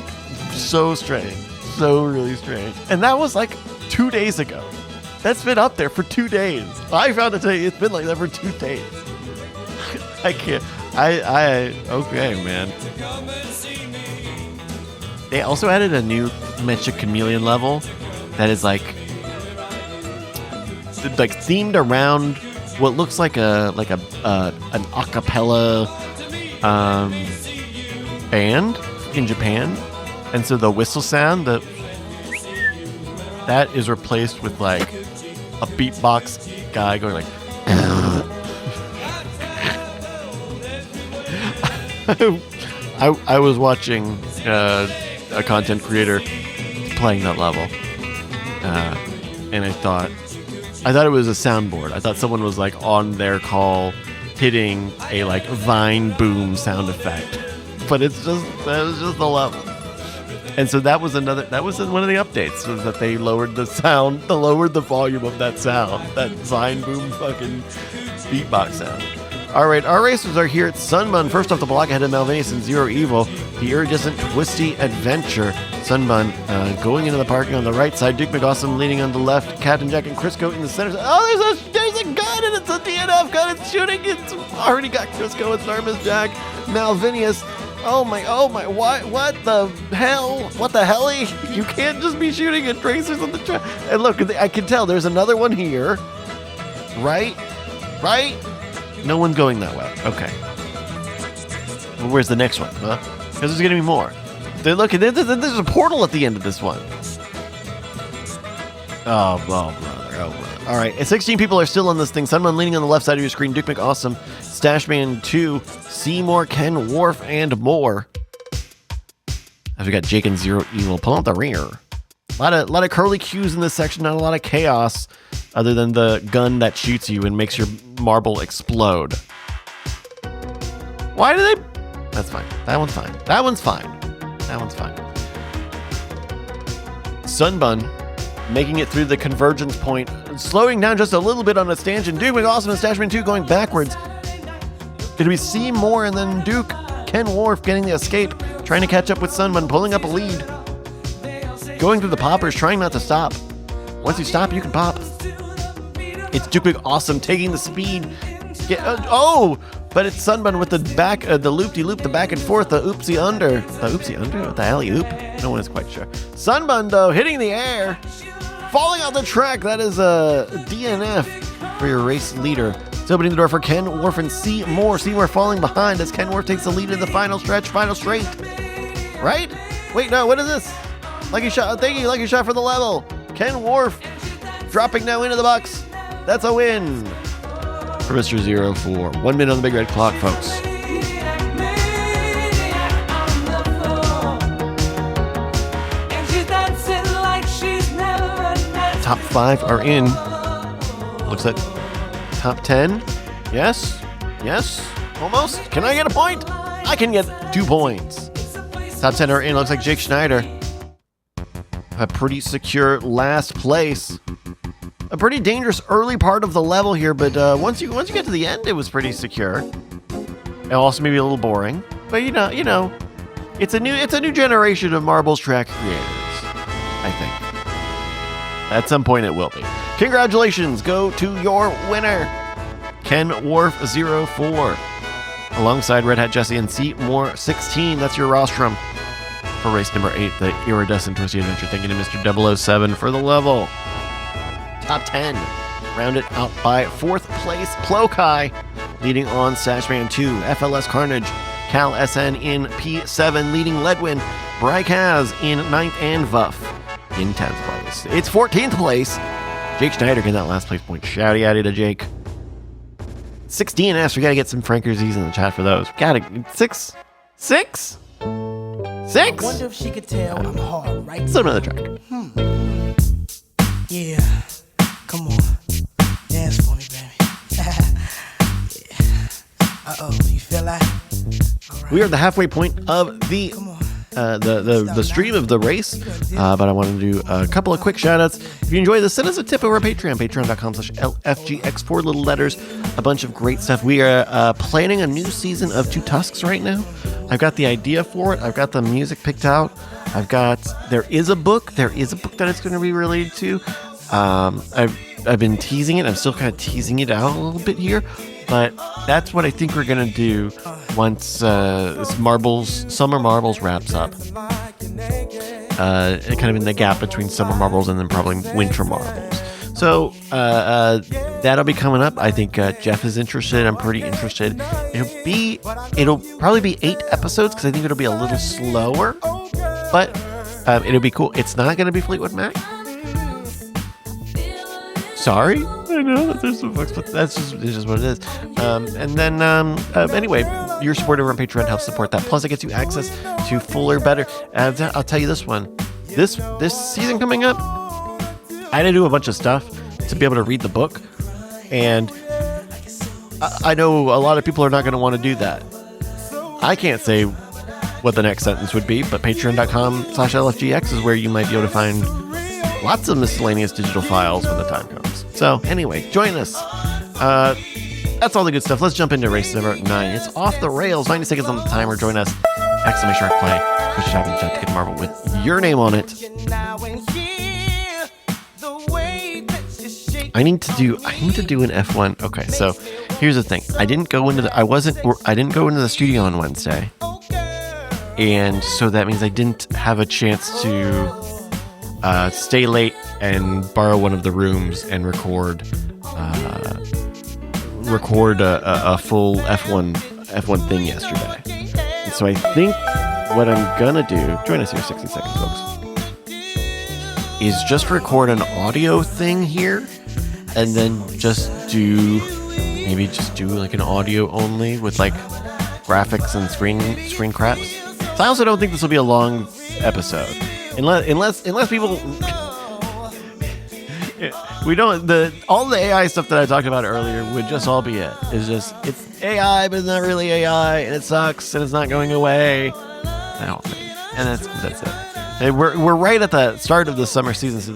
So strange. So really strange. And that was like 2 days ago. That's been up there for 2 days. I found it today. It's been like that for 2 days. I can't. Okay, man. They also added a new Mecha Chameleon level that is like themed around what looks like an acapella band in Japan, and so the whistle sound that is replaced with like a beatbox guy going like. I was watching a content creator playing that level, and I thought it was a soundboard. I thought someone was like on their call hitting a like Vine boom sound effect, but that was just the level. And so that was one of the updates, was that they lowered the volume of that sound, that Vine boom fucking beatbox sound. All right, our racers are here at Sunbun. First off the block ahead of Malvinius and Zero Evil, the Iridescent Twisty Adventure. Sunbun going into the parking on the right side. Duke McAwesome leading on the left. Captain Jack and Crisco in the center. Oh, there's a gun, and it's a DNF gun. It's shooting. It's already got Crisco and Thermos Jack. Malvinius. Oh my, what the hell? What the helly? You can't just be shooting at tracers on the track. And look, I can tell there's another one here. Right? No one's going that way. Okay. Well, where's the next one? Huh? Because there's going to be more. Look, there's a portal at the end of this one. Oh, brother. All right, 16 people are still on this thing. Sunman leaning on the left side of your screen. Duke McAwesome, Stashman 2, Seymour, Ken, Worf, and more. As we got Jake and Zero Evil pulling out the rear. A lot of curly cues in this section. Not a lot of chaos, other than the gun that shoots you and makes your marble explode. Why do they? That's fine. That one's fine. That one's fine. That one's fine. Sunbun making it through the convergence point, slowing down just a little bit on a stanchion. Duke McAwesome and Stashman 2 going backwards. Gonna be Seymour and then Duke, Ken Worf getting the escape, trying to catch up with Sunbun, pulling up a lead. Going through the poppers, trying not to stop. Once you stop, you can pop. It's Duke McAwesome taking the speed. But it's Sunbun with the back, the loop-de-loop, the back and forth, the oopsie under. The oopsie under? The alley-oop? No one is quite sure. Sunbun, though, hitting the air. Falling off the track. That is a DNF for your race leader. It's opening the door for Ken Worf and Seymour. Seymour falling behind as Ken Worf takes the lead in the final stretch, final straight. Right? Wait, no, what is this? Lucky shot. Thank you, lucky shot for the level. Ken Worf dropping now into the box. That's a win for Mr. 04. 1 minute on the big red clock, folks. Top 5 are in. Looks like top 10. Yes. Almost. Can I get a point? I can get 2 points. Top 10 are in. Looks like Jake Schneider. A pretty secure last place. A pretty dangerous early part of the level here, but once you get to the end, it was pretty secure. And also maybe a little boring, but you know, it's a new generation of marbles track creators. I think at some point it will be. Congratulations go to your winner, Ken Worf 04, alongside RedHatJessy and Seymour 16. That's your rostrum for race number 8, the Iridescent Twisty Adventure. Thank you to Mr. 007 for the level. Top 10, rounded out by 4th place, Plokai, leading on Stashman 2, FLS Carnage, Cal SN in P7, leading Ledwyn, brycas in 9th, and Vuff in 10th place. It's 14th place. Jake Schneider getting that last place point. Shouty outy to Jake. 6 DNFs, we gotta get some Frankerzies in the chat for those. Gotta, 6? I wonder if she could tell I'm hard, right? So another track. Yeah. Come on, dance for me, baby. Yeah. You feel like? Right. We are at the halfway point of the stream of the race, but I want to do a couple of quick shout-outs. If you enjoy this, send us a tip over at Patreon, patreon.com/LFGX, 4 little letters, a bunch of great stuff. We are planning a new season of Two Tusks right now. I've got the idea for it. I've got the music picked out. There is a book that it's going to be related to. I've been teasing it. I'm still kind of teasing it out a little bit here, but that's what I think we're gonna do once this Summer Marbles wraps up. Kind of in the gap between Summer Marbles and then probably Winter Marbles. So that'll be coming up. I think Jeff is interested. I'm pretty interested. It'll probably be 8 episodes because I think it'll be a little slower, but it'll be cool. It's not gonna be Fleetwood Mac. Sorry, I know that there's some folks, but it's just what it is. And then, anyway, your support over on Patreon helps support that. Plus, it gets you access to fuller, better. I'll tell you this one. This season coming up, I had to do a bunch of stuff to be able to read the book, and I know a lot of people are not going to want to do that. I can't say what the next sentence would be, but patreon.com/LFGX is where you might be able to find lots of miscellaneous digital files when the time comes. So anyway, join us. That's all the good stuff. Let's jump into race number 9. It's off the rails. 90 seconds on the timer. Join us. ! Play. Push tab in the chat to get a marble with your name on it. I need to do an F1. Okay, so here's the thing. I didn't go into the studio on Wednesday, and so that means I didn't have a chance to stay late and borrow one of the rooms and record a full F1 thing yesterday. And so I think what I'm gonna do, join us here 60 seconds, folks, is just record an audio thing here and then just do like an audio only with like graphics and screen craps. So I also don't think this will be a long episode, unless people. We don't all the AI stuff that I talked about earlier would just all be it. It's AI, but it's not really AI, and it sucks, and it's not going away. I don't think, and that's it. And we're right at the start of the summer season, so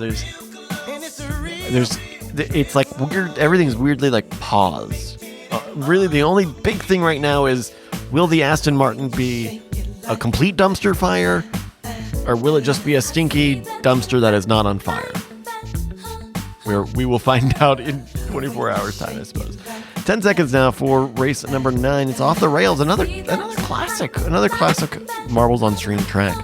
it's like weird. Everything's weirdly like paused. Really, the only big thing right now is, will the Aston Martin be a complete dumpster fire, or will it just be a stinky dumpster that is not on fire? We will find out in 24 hours time, I suppose. 10 seconds now for race number 9. It's off the rails. Another classic Marbles on Stream track.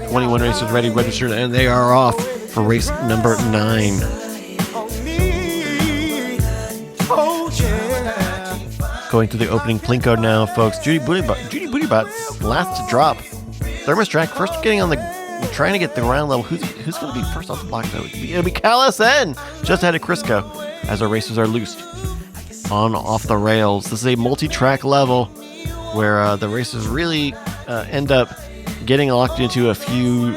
21 racers ready, registered, and they are off for race number 9. Going to the opening Plinko now, folks. Judy Bootybot, last to drop. Thermos track first getting on the, trying to get the ground level. Who's going to be first off the block though? It'll be Cal-SN, just ahead of Crisco, as our racers are loosed on off the rails. This is a multi-track level where the racers really end up getting locked into a few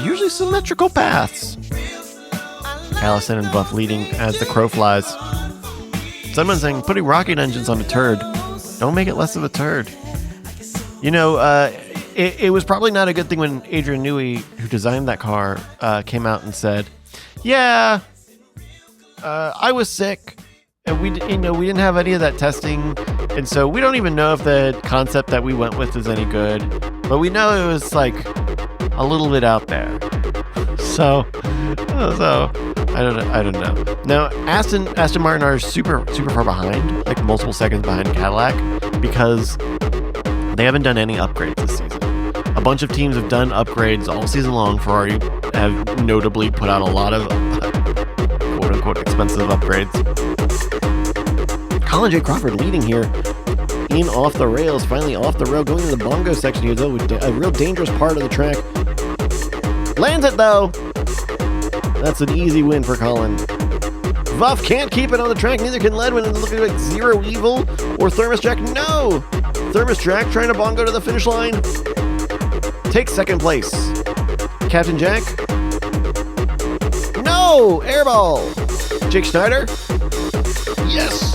usually symmetrical paths. Cal-SN and Buff leading as the crow flies. Someone's saying, putting rocket engines on a turd. Don't make it less of a turd. You know, it was probably not a good thing when Adrian Newey, who designed that car, came out and said, "Yeah, I was sick, and we didn't have any of that testing, and so we don't even know if the concept that we went with is any good, but we know it was like a little bit out there." So I don't know. Now Aston Martin are super far behind, like multiple seconds behind Cadillac, because they haven't done any upgrades this season. A bunch of teams have done upgrades all season long. Ferrari have notably put out a lot of quote-unquote expensive upgrades. Colin J. Crawford leading here in off the rails, finally off the rail, going to the bongo section here, though, a real dangerous part of the track. Lands it, though. That's an easy win for Colin. Vuff can't keep it on the track, neither can Ledwyn, and looking like Zero Evil or Thermos Jack. No! Thermos Jack trying to bongo to the finish line. Takes second place. Captain Jack. No! Airball! Jake Schneider. Yes!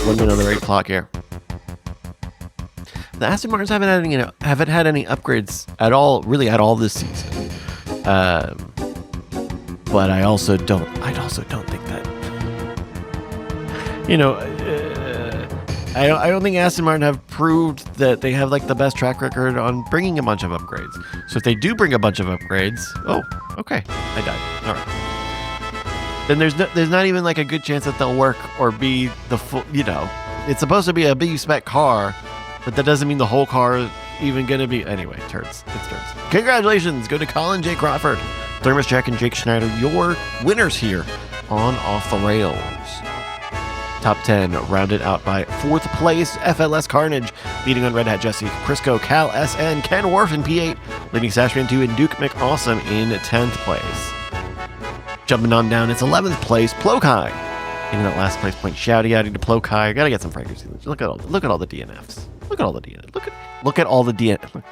1 minute on the right clock here. The Aston Martins haven't had any upgrades at all this season. But I also don't think that. I don't think Aston Martin have proved that they have like the best track record on bringing a bunch of upgrades. So if they do bring a bunch of upgrades, okay, I died. All right. Then there's not even like a good chance that they'll work or be the full. It's supposed to be a big spec car, but that doesn't mean the whole car is even gonna be. Anyway, turds. It's turds. Congratulations, go to Colin J. Crawford, Thermos Jack, and Jake Schneider, your winners here on Off the Rails. Top 10 rounded out by 4th place, FLS Carnage, leading on RedHatJessy, Crisco, Cal-SN, Ken Worf in P8, leading Sashman 2 and Duke McAwesome in 10th place. Jumping on down, it's 11th place, Plokai. In that last place point, shouty outing to Plokai. Gotta get some frankers. Look at all the DNFs. Look at all the DNFs. Look at all the DNFs.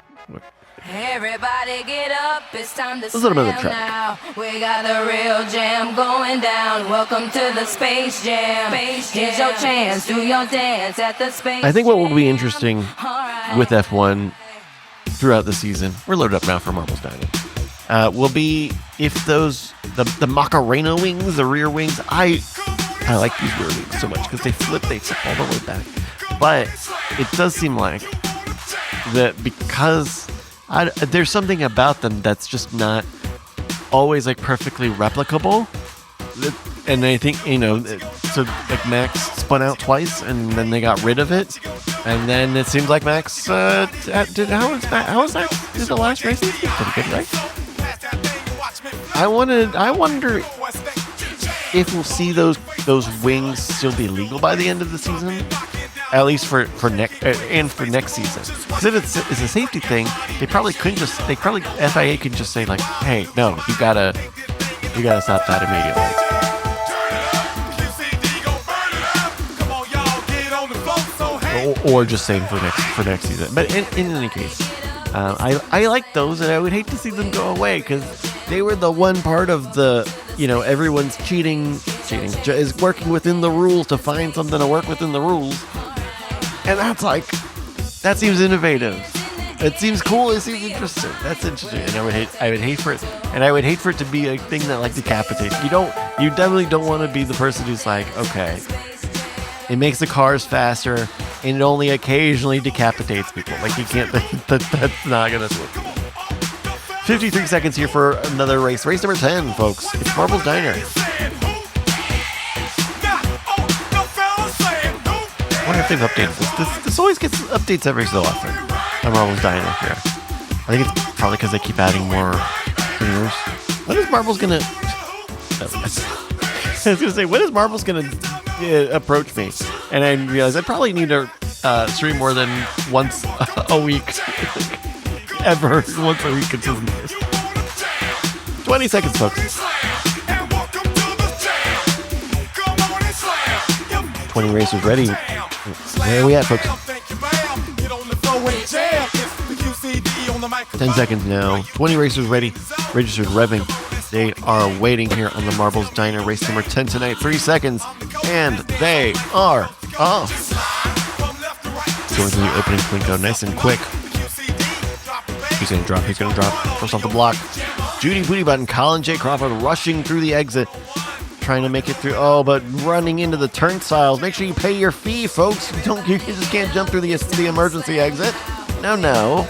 Everybody get up, it's time to slam now. We got the real jam going down. Welcome to the Space Jam. Here's your chance, do your dance at the Space Jam. I think what will be interesting with F1 throughout the season, we're loaded up now for Marbles Dining, will be if the Macarena wings, the rear wings, I like these rear wings so much because they flip all the way back. But it does seem like that because there's something about them that's just not always like perfectly replicable. And I think, so like Max spun out twice and then they got rid of it. And then it seems like Max how was Max? Did the last race? Pretty good, right? I wonder if we'll see those wings still be legal by the end of the season. at least for next and for next season. Because if it's a safety thing, they probably FIA could just say like, hey, no, you gotta stop that immediately. Or just saying for next season. But in any case, I like those, and I would hate to see them go away because they were the one part of the, everyone's cheating is working within the rules to find something to work within the rules, and that seems innovative. It seems cool. It seems interesting. That's interesting, and I would hate for it to be a thing that like decapitates. You definitely don't want to be the person who's like, okay, it makes the cars faster, and it only occasionally decapitates people. Like, you can't, that's not gonna work. 53 seconds here for another race. Race number 10, folks. It's Marbles Diner. I wonder if they've updated this. This always gets updates every so often. On Marbles Diner here. I think it's probably because they keep adding more cleaners. When is Marbles gonna... I was gonna say, when is Marbles gonna approach me? And I realized I probably need to stream more than once a week. Ever. Once a week consistently. 20 seconds, folks. 20 racers ready. Where are we at, folks? 10 seconds now. 20 racers ready. Registered revving. They are waiting here on the Marbles Diner. Race number 10 tonight. 3 seconds. And they are off. Going through the opening Plinko. Nice and quick. He's going to drop. First off the block. Judy Booty Button. Colin J. Crawford rushing through the exit. Trying to make it through. Oh, but running into the turnstiles. Make sure you pay your fee, folks. You just can't jump through the emergency exit. No.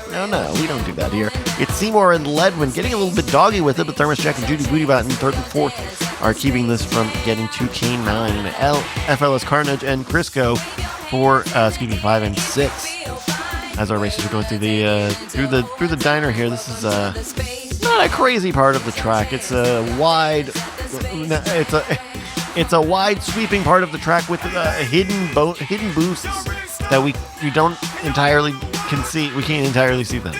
We don't do that here. It's Seymour and Ledwyn getting a little bit doggy with it, but Thermos Jack and Judy Booty Button, third and fourth, are keeping this from getting to K9. FLS Carnage and Crisco for 5 and 6. As our racers are going through the diner here. This is not a crazy part of the track. It's a wide sweeping part of the track with hidden boosts that we don't entirely can see. We can't entirely see them.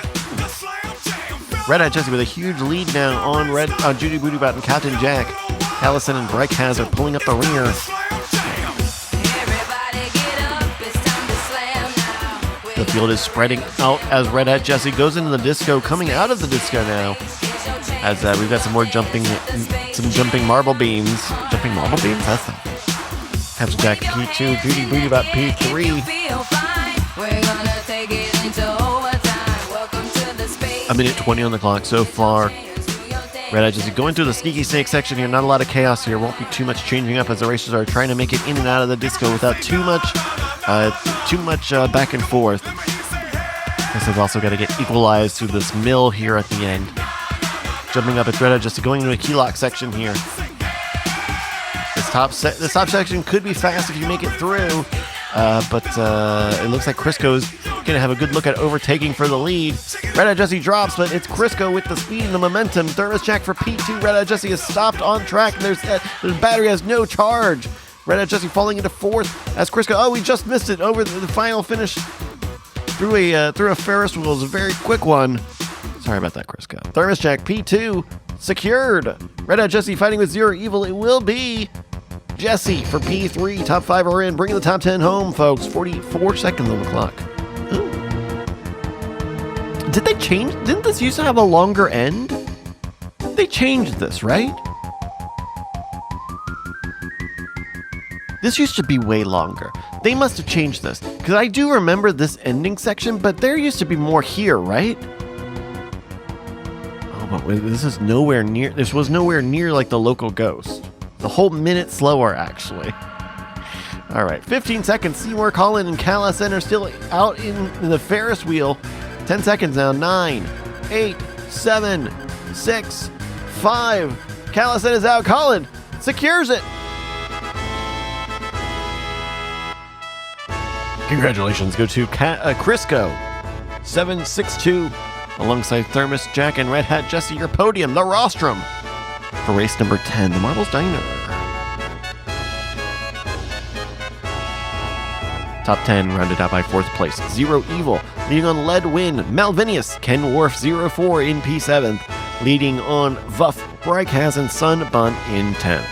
RedHatJessy with a huge lead now on Judy Booty Bot and Captain Jack. Allison and brycas are pulling up the rear. The field is spreading out as RedHatJessy goes into the disco, coming out of the disco now. As we've got some more jumping marble beams. Jumping marble beams? That's not. Captain Jack P2, Judy Booty Bot P3. A minute 20 on the clock so far. RedHatJessy going through the sneaky snake section here. Not a lot of chaos here. Won't be too much changing up as the racers are trying to make it in and out of the disco without too much back and forth. Guess they've also got to get equalized through this mill here at the end. Jumping up at RedHatJessy, going into a key lock section here. This top section could be fast if you make it through, but it looks like Crisco's going to have a good look at overtaking for the lead. RedHatJessy drops, but it's Crisco with the speed and the momentum. Thermos Jack for P2. RedHatJessy is stopped on track, and the battery has no charge. RedHatJessy falling into fourth as Crisco. Oh, we just missed it over the final finish through a Ferris wheel. It was a very quick one. Sorry about that, Crisco. Thermos Jack P2 secured. RedHatJessy fighting with Zero Evil. It will be Jesse for P3. Top 5 are in, bringing the top 10 home, folks. 44 seconds on the clock. Ooh. Did they change? Didn't this used to have a longer end? They changed this, right? This used to be way longer. They must have changed this, because I do remember this ending section, but there used to be more here, right? Oh, but this is nowhere near. This was nowhere near like the local Ghost. The whole minute slower, actually. All right, 15 seconds. Seymour, Colin, and Callison are still out in the Ferris wheel. 10 seconds now. 9, 8, 7, 6, 5. Callison is out. Colin secures it. Congratulations go to Crisco, 762, alongside Thermos Jack and RedHatJessy. Your podium, the rostrum, for race number 10, the Marbles Diner. Top 10 rounded out by 4th place. Zero Evil. Leading on Ledwyn, Malvinius, Kenworth 04 in P7th. Leading on Vuff, brycas, and Sunbun in 10th.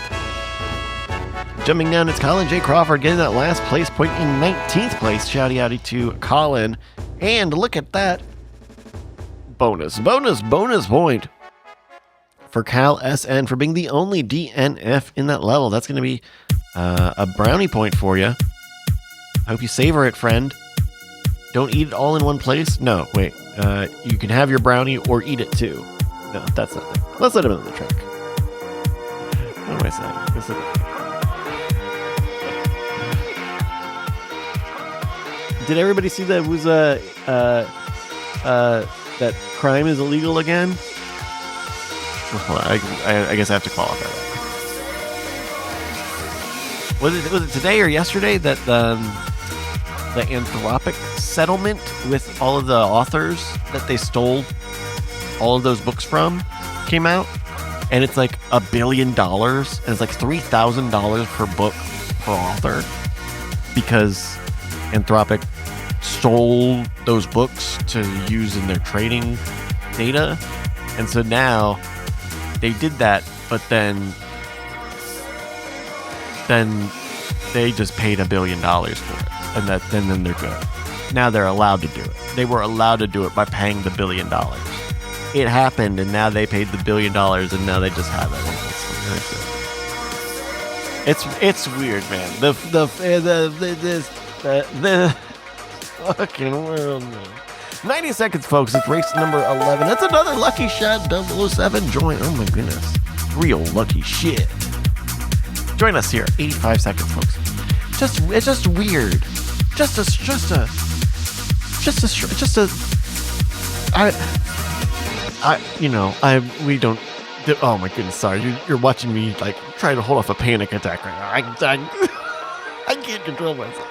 Jumping down, it's Colin J. Crawford getting that last place point in 19th place. Shouty outy to Colin. And look at that. Bonus point for Cal SN for being the only DNF in that level. That's going to be a brownie point for you. I hope you savor it, friend. Don't eat it all in one place. No, wait. You can have your brownie or eat it too. No, that's not it. Let's let him in the track. What am I saying? Did everybody see that was that crime is illegal again? Well, I guess I have to qualify that. Was it today or yesterday that the Anthropic settlement with all of the authors that they stole all of those books from came out? And it's like $1 billion, and it's like $3,000 per book per author because Anthropic stole those books to use in their trading data. And so now they did that, but then they just paid $1 billion for it, and then they're good. Now they're allowed to do it. They were allowed to do it by paying the $1 billion. It happened, and now they paid the $1 billion, and now they just have it. It's weird, man. The fucking world, man. 90 seconds, folks. It's race number 11. That's another Lucky Shot 007 join. Oh my goodness. Real lucky shit. Join us here. 85 seconds, folks. It's just weird. We don't. Oh my goodness, sorry. You're watching me like trying to hold off a panic attack right now. I can't control myself.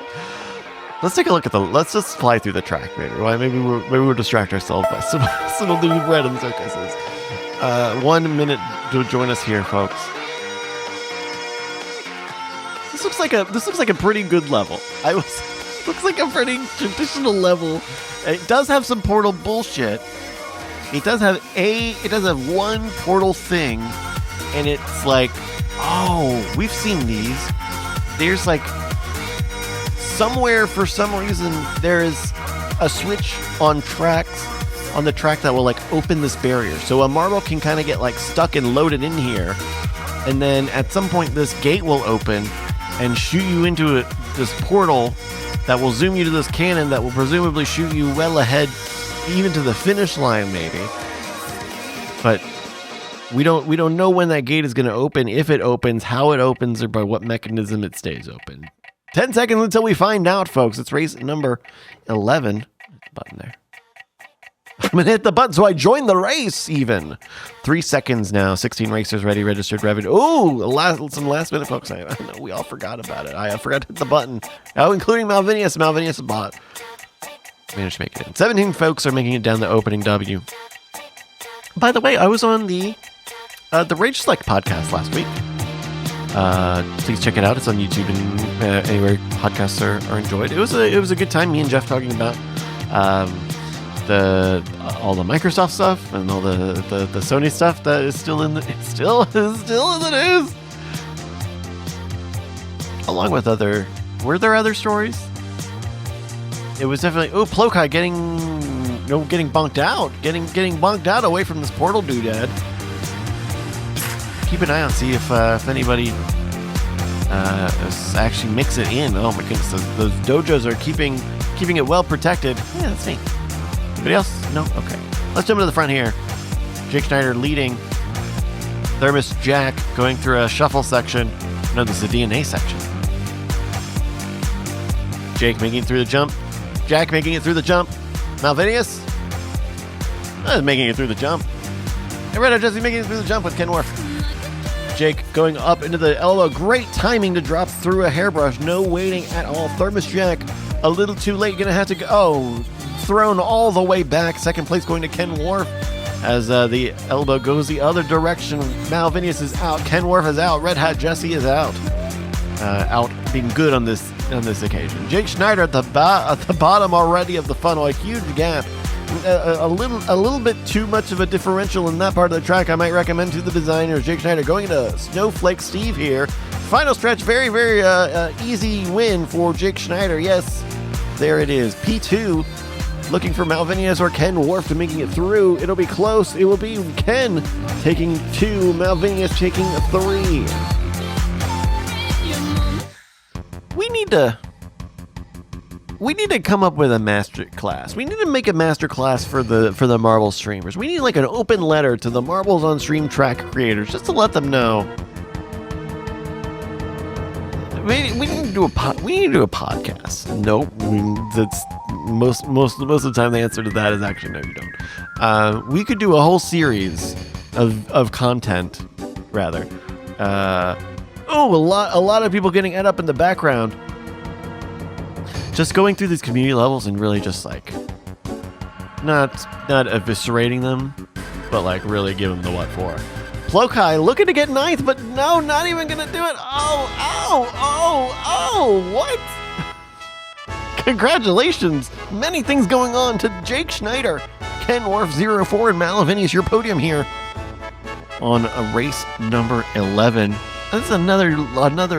Let's take a look at let's just fly through the track, maybe. Right? Maybe we'll distract ourselves by some of the bread and circuses. 1 minute to join us here, folks. This looks like a pretty good level. Looks like a pretty traditional level. It does have some portal bullshit. It does have one portal thing, and it's like, oh, we've seen these. There's like somewhere, for some reason, there is a switch on the track that will like open this barrier. So a marble can kind of get like stuck and loaded in here. And then at some point this gate will open and shoot you into this portal that will zoom you to this cannon that will presumably shoot you well ahead, even to the finish line maybe. But we don't know when that gate is going to open, if it opens, how it opens, or by what mechanism it stays open. 10 seconds until we find out, folks. It's race number 11. Button there. I'm going to hit the button so I join the race even. 3 seconds now. 16 racers ready, registered, revenue. Ooh, some last minute, folks. I know we all forgot about it. I forgot to hit the button. Oh, including Malvinius. Malvinius bot. Managed to make it in. 17 folks are making it down the opening W. By the way, I was on the Rage Select podcast last week. Please check it out. It's on YouTube and anywhere podcasts are enjoyed. It was a good time. Me and Jeff talking about all the Microsoft stuff and all the Sony stuff that is still in the news. Along with were there other stories? It was definitely Plokai getting bonked out, getting bonked out away from this portal doodad. Keep an eye out, see if anybody actually makes it in. Oh my goodness, those dojos are keeping it well protected. Yeah, that's neat. Anybody else? No? Okay. Let's jump into the front here. Jake Schneider leading. Thermos Jack going through a shuffle section. No, this is a DNA section. Jake making it through the jump. Jack making it through the jump. Malvinius making it through the jump. And RedHatJessy making it through the jump with Kenworth. Jake going up into the elbow. Great timing to drop through a hairbrush. No waiting at all. Thermos Jack a little too late. Gonna have to go. Thrown all the way back. Second place going to Kenworth as the elbow goes the other direction. Malvinius is out. Kenworth is out. RedHatJessy is out. Out being good on this on this occasion. Jake Schneider at the bottom already of the funnel, a huge gap. A little bit too much of a differential in that part of the track. I might recommend to the designers. Jake Schneider going to Snowflake Steve here. Final stretch, very, very easy win for Jake Schneider. Yes, there it is. P2 looking for Malvinius or Ken Worf to making it through. It'll be close. It will be Ken taking 2, Malvinius taking 3. We need to come up with a master class. We need to make a master class for the Marble streamers. We need like an open letter to the Marbles on Stream track creators just to let them know. We need to do a podcast. Nope. That's most of the time the answer to that is actually no, you don't. We could do a whole series of content rather. A lot of people getting up in the background. Just going through these community levels and really just like not eviscerating them, but like really give them the what for. Plokai looking to get 9th, but no, not even gonna do it. What? Congratulations. Many things going on to Jake Schneider. Ken Worf 04 and Malavinius, your podium here on a race number 11. This is another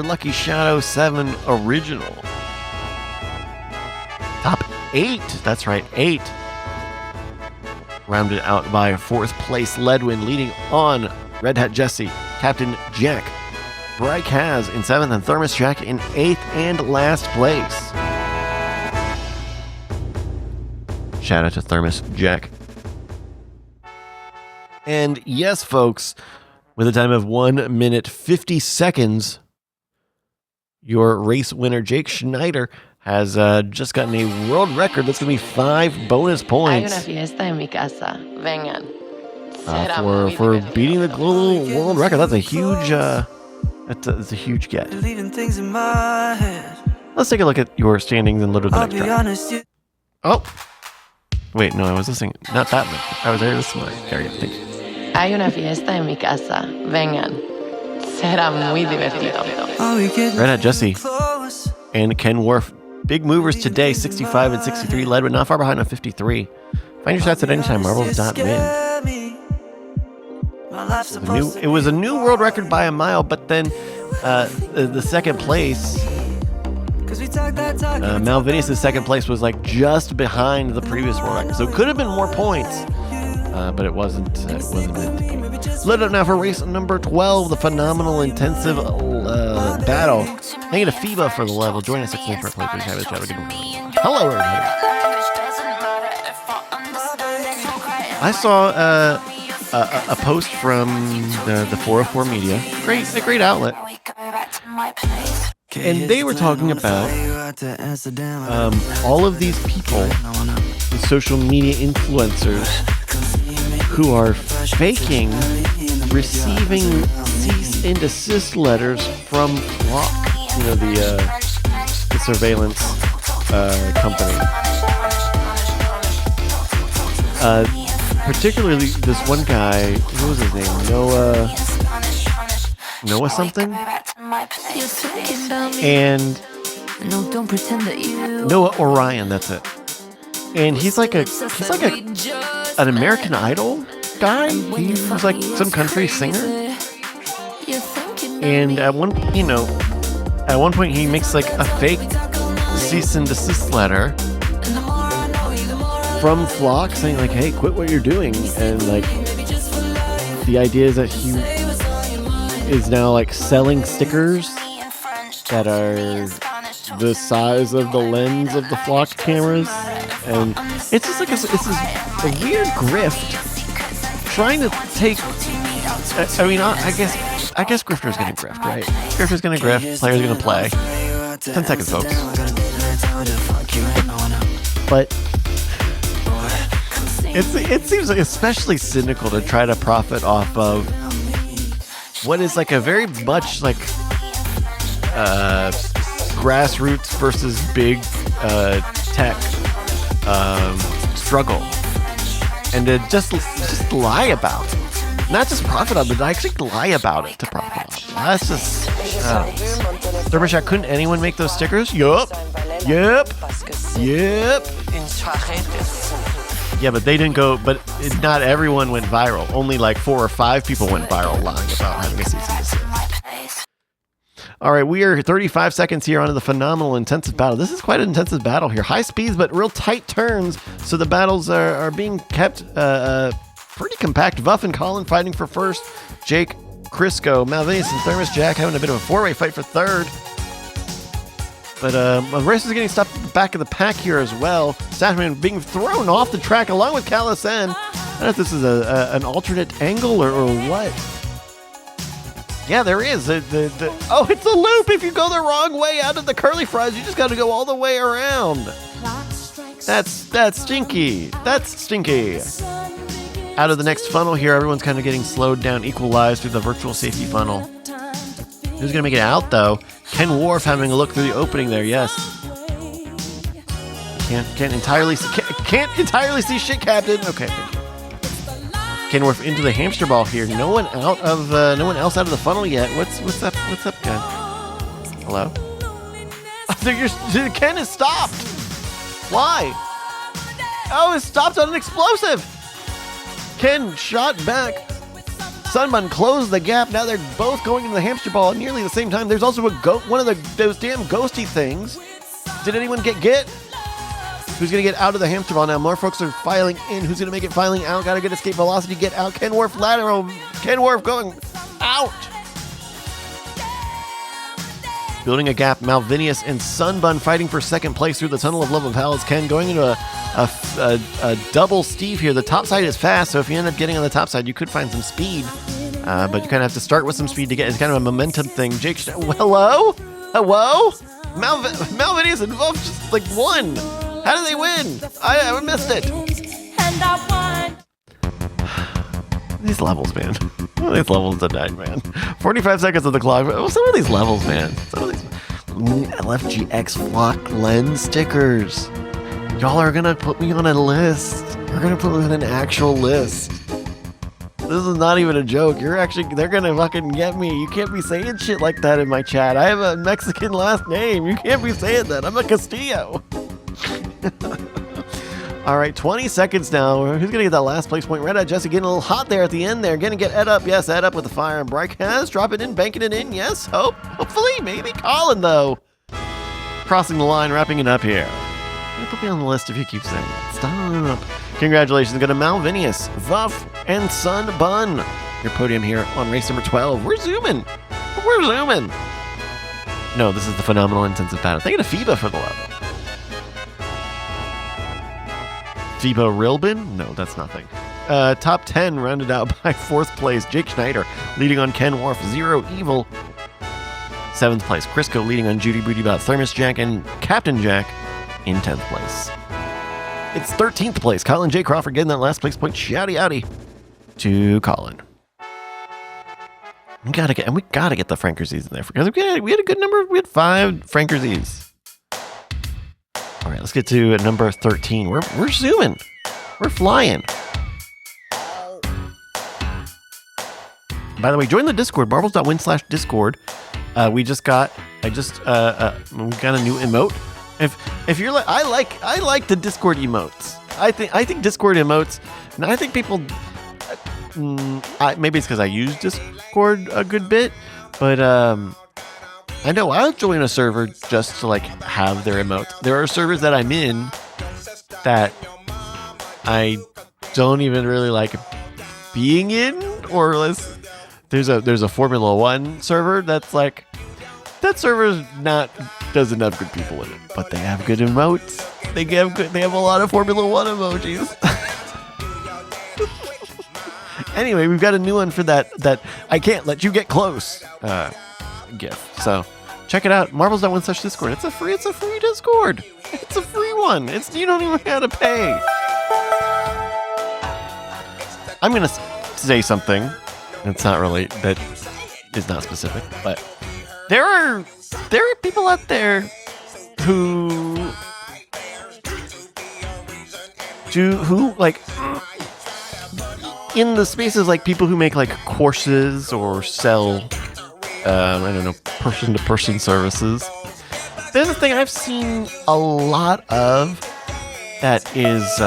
Lucky Shadow 7 original. Top 8. That's right, 8. Rounded out by 4th place Ledwyn, leading on RedHatJessy, Captain Jack, brycas in 7th, and Thermos Jack in 8th and last place. Shout out to Thermos Jack. And yes, folks, with a time of 1 minute 50 seconds, your race winner Jake Schneider has just gotten a world record. That's going to be 5 bonus points. Hay una fiesta en mi casa. Vengan. For beating the global world record. That's a huge that's a huge get. Let's take a look at your standings and load the next track. Oh, wait, no, I was listening. Not that one. I was there listening. There you go. Thank you. Hay una fiesta en mi casa. Vengan. Será muy divertido. RedHatJessy and Ken Worf. Big movers today, 65 and 63. Ledwyn not far behind on 53. Find your stats at anytime, Marbles.win. It was a new world record by a mile, but then the second place, Malvinius' second place was like just behind the previous world record. So it could have been more points, but it wasn't meant to be. Load up now for race number 12, the phenomenal intensive battle. Thank you to FIBA for the level. Join us 16 for a play. Please have a chat. Hello, everybody. I saw a post from the 404 Media, a great outlet, and they were talking about all of these people, these social media influencers, who are faking receiving cease and desist letters from Flock, the surveillance company. Particularly this one guy, what was his name? Noah something? And Noah Orion, that's it. And he's like an American Idol guy. He was like some country singer. And at one point he makes like a fake cease and desist letter from Flock saying like, hey, quit what you're doing. And like the idea is that he is now like selling stickers that are the size of the lens of the Flock cameras, and it's just like it's this a weird grift trying to take. I mean, I guess grifter's gonna grift, right? Grifter's gonna grift, player's gonna play. 10 seconds, folks. But it seems like especially cynical to try to profit off of what is like a very much like grassroots versus big tech struggle, and to just lie about it. not just profit on it, but actually lie about it to profit on it. That's just... Derbyshot, couldn't anyone make those stickers? Yup. Yep. Yep. Yeah, but they didn't go... But not everyone went viral. Only like 4 or 5 people went viral lying about having a cease and desist. All right, we are 35 seconds here onto the phenomenal intensive battle. This is quite an intensive battle here. High speeds, but real tight turns. So the battles are being kept pretty compact. Vuff and Colin fighting for first. Jake, Crisco, Malvinius, and Thermos Jack having a bit of a four-way fight for third. But the race is getting stopped at the back of the pack here as well. Satchman being thrown off the track along with Callisen. I don't know if this is an alternate angle or what. Yeah, there is. Oh, it's a loop. If you go the wrong way out of the curly fries, you just got to go all the way around. That's stinky. That's stinky. Out of the next funnel here, everyone's kind of getting slowed down, equalized through the virtual safety funnel. Who's going to make it out, though? Ken Worf having a look through the opening there, yes. Can't entirely see shit, Captain. Okay. Ken Worf into the hamster ball here. No one else out of the funnel yet. What's up? What's up, Ken? Hello? Ken is stopped. Why? Oh, it stopped on an explosive. Ken shot back. Sunbun closed the gap. Now they're both going into the hamster ball at nearly the same time. There's also one of those damn ghosty things. Did anyone get? Who's going to get out of the hamster ball now? More folks are filing in. Who's going to make it filing out? Got to get escape velocity, get out. Ken Worf lateral. Ken Worf going out. Building a gap, Malvinius and Sunbun fighting for second place through the Tunnel of Love of Palace. Ken going into a double Steve here. The top side is fast, so if you end up getting on the top side, you could find some speed. But you kind of have to start with some speed to get. It's kind of a momentum thing. Jake, hello? Malvinius and Vuff just like won. How did they win? I missed it. These levels, man. Some of these levels tonight, man. 45 seconds of the clock. Some of these levels, man. Some of these LFGX Flock Lens stickers. Y'all are gonna put me on a list. You're gonna put me on an actual list. This is not even a joke. They're gonna fucking get me. You can't be saying shit like that in my chat. I have a Mexican last name. You can't be saying that. I'm a Castillo. All right, 20 seconds now. Who's going to get that last place point? RedHatJessy getting a little hot there at the end there. Going to get Ed up. Yes, Ed up with the fire. And brycas dropping in, banking it in. Yes, hopefully, maybe. Colin, though. Crossing the line, wrapping it up here. You're put me on the list if you keep saying that. Stop. Congratulations. Go to Malvinius, Vuff, and Sunbun. Your podium here on race number 12. We're zooming. No, this is the phenomenal intensive battle. Thank you to FIBA for the level. FIBA Rilbin? No, that's nothing. Top 10 rounded out by 4th place. Jake Schneider leading on Ken Worf. Zero Evil. 7th place. Crisco leading on Judy Booty Bot. Thermos Jack and Captain Jack in 10th place. It's 13th place. Colin J. Crawford getting that last place point. Shouty outy to Colin. We gotta get the Frankersies in there because we had a good number. We had 5 Frankersies. All right, let's get to number 13. We're zooming. We're flying. By the way, join the Discord, marbles.win/Discord. We got a new emote. If you're like, I like the Discord emotes. I think Discord emotes, and I think people, maybe it's because I use Discord a good bit, but I know I'll join a server just to like have their emote. There are servers that I'm in that I don't even really like being in, or less. There's a Formula One server that's like that server doesn't have good people in it, but they have good emotes. They have a lot of Formula One emojis. Anyway, we've got a new one for that I can't let you get close. GIF. So check it out. Marbles.win/Discord. It's a free Discord. It's a free one. You don't even have to pay. I'm gonna say something. It's not really, that is not specific, but there are people out there who like in the spaces like people who make like courses or sell, I don't know, person-to-person services. There's a thing I've seen a lot of that is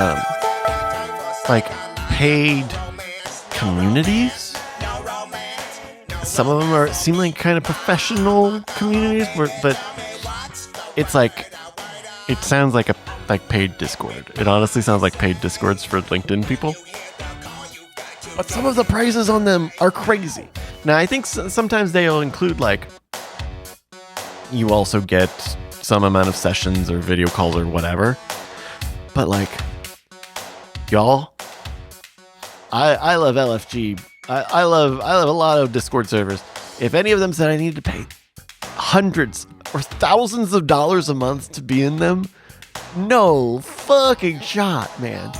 like paid communities. Some of them seem like kind of professional communities, but it's like, it sounds like paid Discord. It honestly sounds like paid Discords for LinkedIn people. But some of the prices on them are crazy. Now, I think sometimes they'll include like, you also get some amount of sessions or video calls or whatever. But like, y'all, I love LFG. I love a lot of Discord servers. If any of them said I needed to pay hundreds or thousands of dollars a month to be in them, no fucking shot, man.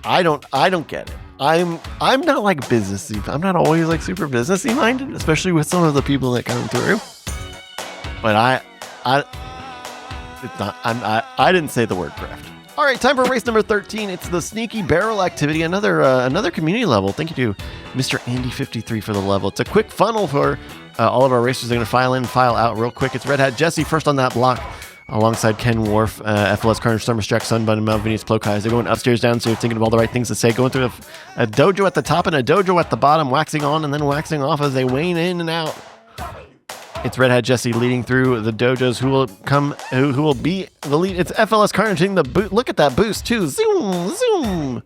I don't get it. I'm not like businessy. I'm not always like super businessy minded, especially with some of the people that come through. But I didn't say the word grift. All right, time for race number 13. It's the sneaky barrel activity. Another community level. Thank you to Mr. Andy53 for the level. It's a quick funnel for all of our racers. They're going to file in, file out real quick. It's RedHatJessy first on that block, alongside Ken Wharf, FLS Carnage, Summer Jack, Sunbun, and Mount Venus Plokai. They're going upstairs, downstairs, thinking of all the right things to say, going through a dojo at the top and a dojo at the bottom, waxing on and then waxing off as they wane in and out. It's RedHatJessy leading through the dojos. Who will be the lead? It's FLS Carnage hitting the boot. Look at that boost too. Zoom, zoom.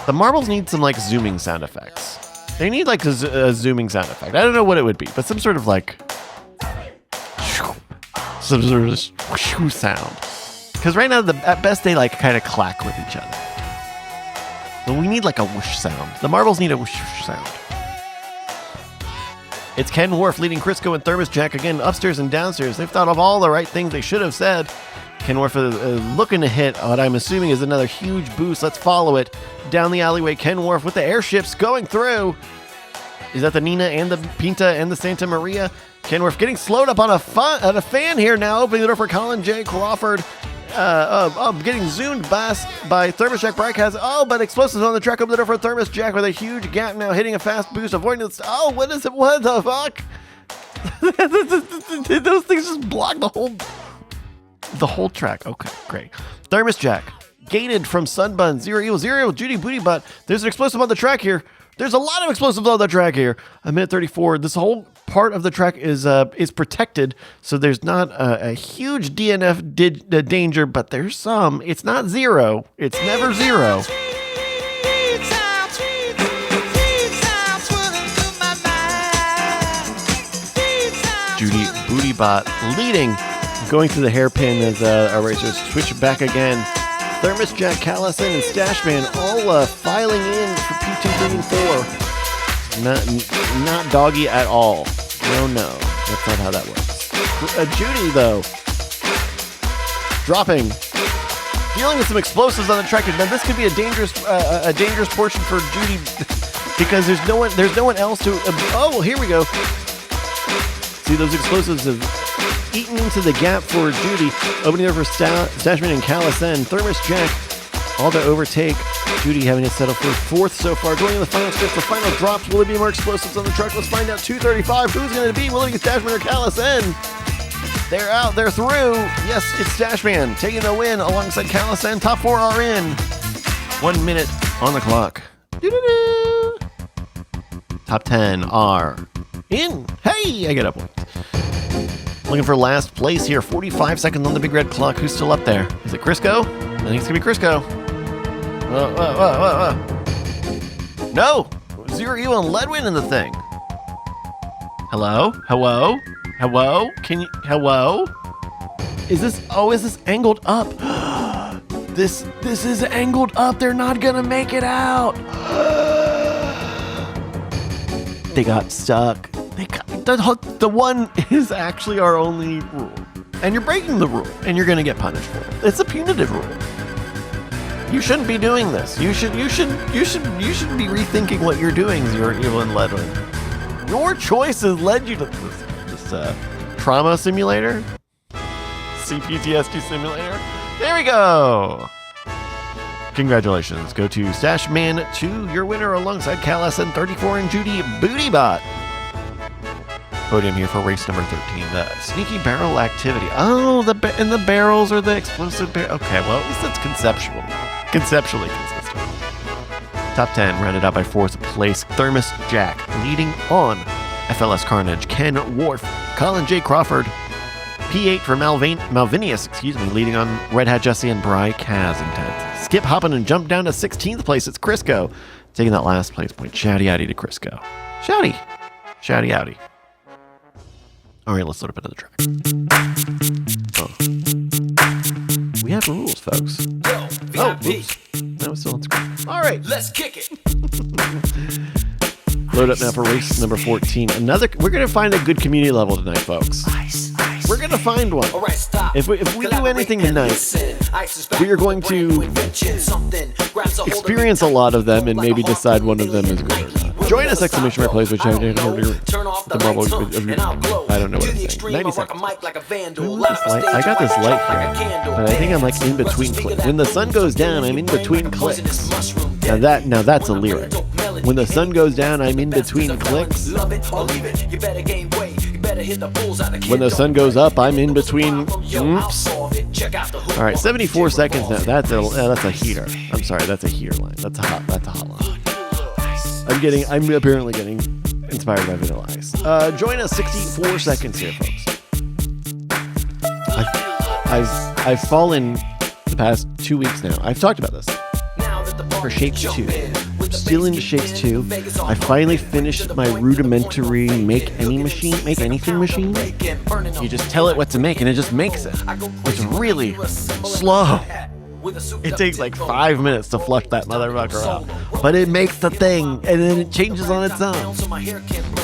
The marbles need some like zooming sound effects. They need like a zooming sound effect. I don't know what it would be, but some sort of like some sort of sound. Because right now, at best, they like kind of clack with each other. But we need like a whoosh sound. The marbles need a whoosh sound. It's Ken Wharf leading Crisco and Thermos Jack again upstairs and downstairs. They've thought of all the right things they should have said. Ken Wharf looking to hit what I'm assuming is another huge boost. Let's follow it down the alleyway. Ken Wharf with the airships going through. Is that the Nina and the Pinta and the Santa Maria? Ken Wharf getting slowed up on a fan here now, opening the door for Colin J. Crawford. Getting zoomed by Thermos Jack Brycas. Oh, but explosives on the track, open the door for Thermos Jack with a huge gap now, hitting a fast boost, avoiding the... Oh, what is it? What the fuck? Those things just block the whole track. Okay, great. Thermos Jack, gated from Sunbun, Zero Judy Booty Butt. There's an explosive on the track here. There's a lot of explosives on the track here. A minute 34. This whole part of the track is protected, so there's not a huge DNF danger, but there's some. It's not zero. It's never zero. Judy Bootybot leading, going through the hairpin as our racers switch back again. Thermos Jack, Callison, and Stashman all filing in for P2, 3, and 4. Not doggy at all. No, that's not how that works. Judy, though, dropping, dealing with some explosives on the track. Now, this could be a dangerous portion for Judy because there's no one else to. Oh, here we go. See, those explosives have eaten into the gap for Judy, opening over Stashman and Callison. Thermos Jack, all to overtake. Judy having to settle for fourth so far. Going in the final stretch, the final drops. Will there be more explosives on the truck? Let's find out. 235. Who's going to be? Will it be Stashman or Callison? They're out. They're through. Yes, it's Stashman taking the win alongside Callison. Top 4 are in. 1 minute on the clock. Doo-doo-doo. Top 10 are in. Hey, I get up one. Looking for last place here. 45 seconds on the big red clock. Who's still up there? Is it Crisco? I think it's going to be Crisco. No! Zero you and Ledwyn in the thing. Hello? Can you... Hello? Is this angled up? This is angled up. They're not going to make it out. They got stuck. The one is actually our only rule. And you're breaking the rule, and you're going to get punished for it. It's a punitive rule. You shouldn't be doing this. You should be rethinking what you're doing, Zero Evil and Ledwyn. Your choices led you to this trauma simulator, CPTSD simulator. There we go. Congratulations. Go to Stashman 2, your winner alongside Callison 34 and Judy Bootybot. Podium here for race number 13, the sneaky barrel activity. Oh, and the barrels are the explosive barrel. Okay, well, at least that's conceptually consistent. Top 10 rounded out by 4th place, Thermos Jack, leading on FLS Carnage, Ken Worf, Colin J. Crawford, P8 for Malvinius, leading on RedHatJessy and brycas Intense. Skip hopping and jump down to 16th place, it's Crisco, taking that last place point. Shouty outy to Crisco. Shouty outy. All right, let's load up another track. Oh. We have rules, folks. Oops. That was still on screen. All right. Let's kick it. Load up now for race number 14. We're going to find a good community level tonight, folks. We're going to find one. All right, stop. If we do anything tonight, we are going to experience a lot of them and maybe decide one of them is good or not. Join us, exclamation mark, plays with the marble. I don't know what it's saying. 90 seconds. I got this light here, but I think I'm like in between clicks. When the sun goes down, I'm in between clicks. Now that's a lyric. When the sun goes down, I'm in between clicks. When the sun goes up, I'm in between. Oops. All right, 74 seconds now. That's a heater. I'm sorry, that's a heater line. That's a hot line. I'm apparently getting inspired by Vanilla Ice. Join us 64 seconds here, folks. I've fallen the past 2 weeks now. I've talked about this. For Shapes 2. Still into Shapes 2. I finally finished my rudimentary make anything machine. You just tell it what to make and it just makes it. It's really slow. It takes like 5 minutes to flush that motherfucker out. But it makes the thing, and then it changes on its own.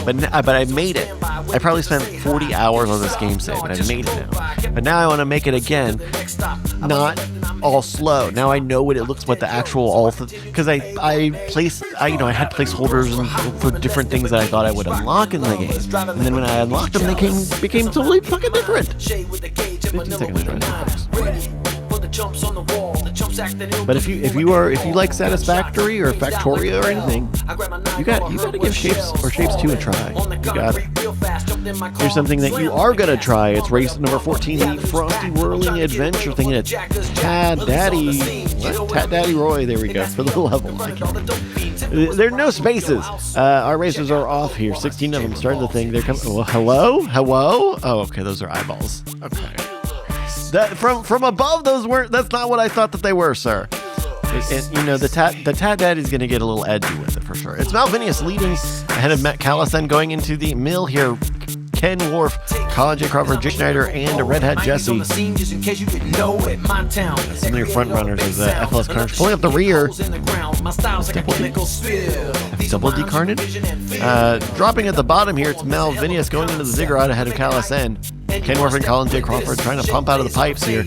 But I made it. I probably spent 40 hours on this game save, but I made it now. But now I want to make it again, not all slow. Now I know what it looks, what the actual because I had placeholders for different things that I thought I would unlock in the game, and then when I unlocked them, they became totally fucking different. 15 seconds right now, folks. But if you like Satisfactory or Factoria or anything, you gotta give Shapes 2 a try. You got it. Here's something that you are gonna try. It's race number 14, the Frosty Whirling Adventure thing. It's Tad Daddy Roy. There we go for the level. There are no spaces. Our racers are off here. 16 of them started the thing. They're coming. Oh, hello. Oh, okay. Those are eyeballs. Okay. That from above, that's not what I thought that they were, sir. The Tad Daddy's going to get a little edgy with it for sure. It's Malvinius leading ahead of Matt Callison going into the mill here. Ken Worf, Colin J. Crawford, Jake Schneider, and RedHatJessy. Some of your front runners is FLS Carnage pulling up the rear. Double D Carnage. Dropping at the bottom here, it's Malvinius going into the ziggurat ahead of Callison. Ken Worf and Colin J. Crawford trying to pump out of the pipes here.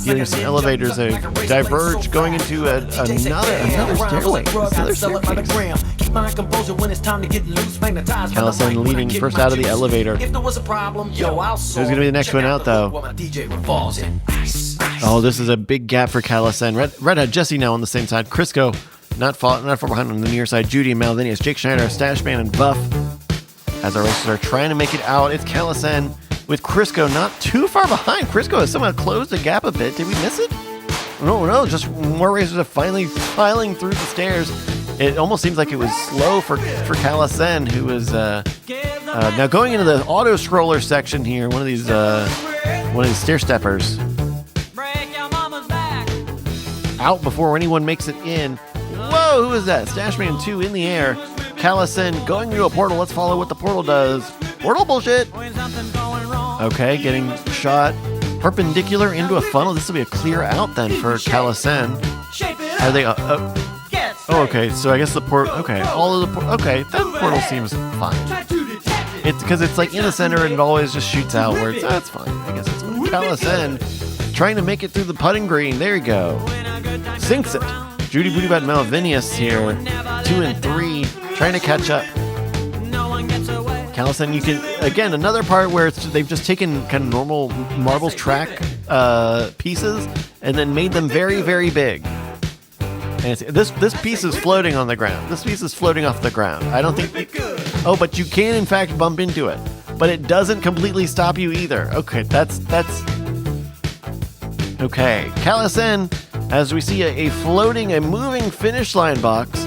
Dealing some elevators. They diverge going into another stairway. Another staircase. Callison leading first out of the elevator. Who's going to be the next one out, though? Oh, this is a big gap for Callison. RedHatJessy now on the same side. Crisco not far behind on the near side. Judy, Malvinius, Jake Schneider, Stashman, and Buff. As our racers are trying to make it out, it's Callison with Crisco not too far behind. Crisco has somehow closed the gap a bit. Did we miss it? No, just more racers are finally filing through the stairs. It almost seems like it was slow for Callison, who is now going into the auto scroller section here. One of these stair steppers out before anyone makes it in. Whoa, who is that? Stashman 2 in the air. Callison going into a portal. Let's follow what the portal does. Portal bullshit. Okay, getting shot perpendicular into a funnel. This will be a clear out then for Callison. Are they? Okay. So I guess the port. Okay, all of the. Okay, that portal seems fine. It's because it's like in the center and it always just shoots out. Where that's fine. I guess it's fine. Callison trying to make it through the putting green. There you go. Sinks it. Judy Bootybot Malvinius here. 2 and 3, trying to catch up. Callison, you can, again, another part where they've just taken kind of normal marbles track pieces and then made them very, very big. And this piece is floating on the ground. This piece is floating off the ground. I don't think... Oh, but you can, in fact, bump into it. But it doesn't completely stop you either. Okay, that's... Okay, Callison, as we see a moving finish line box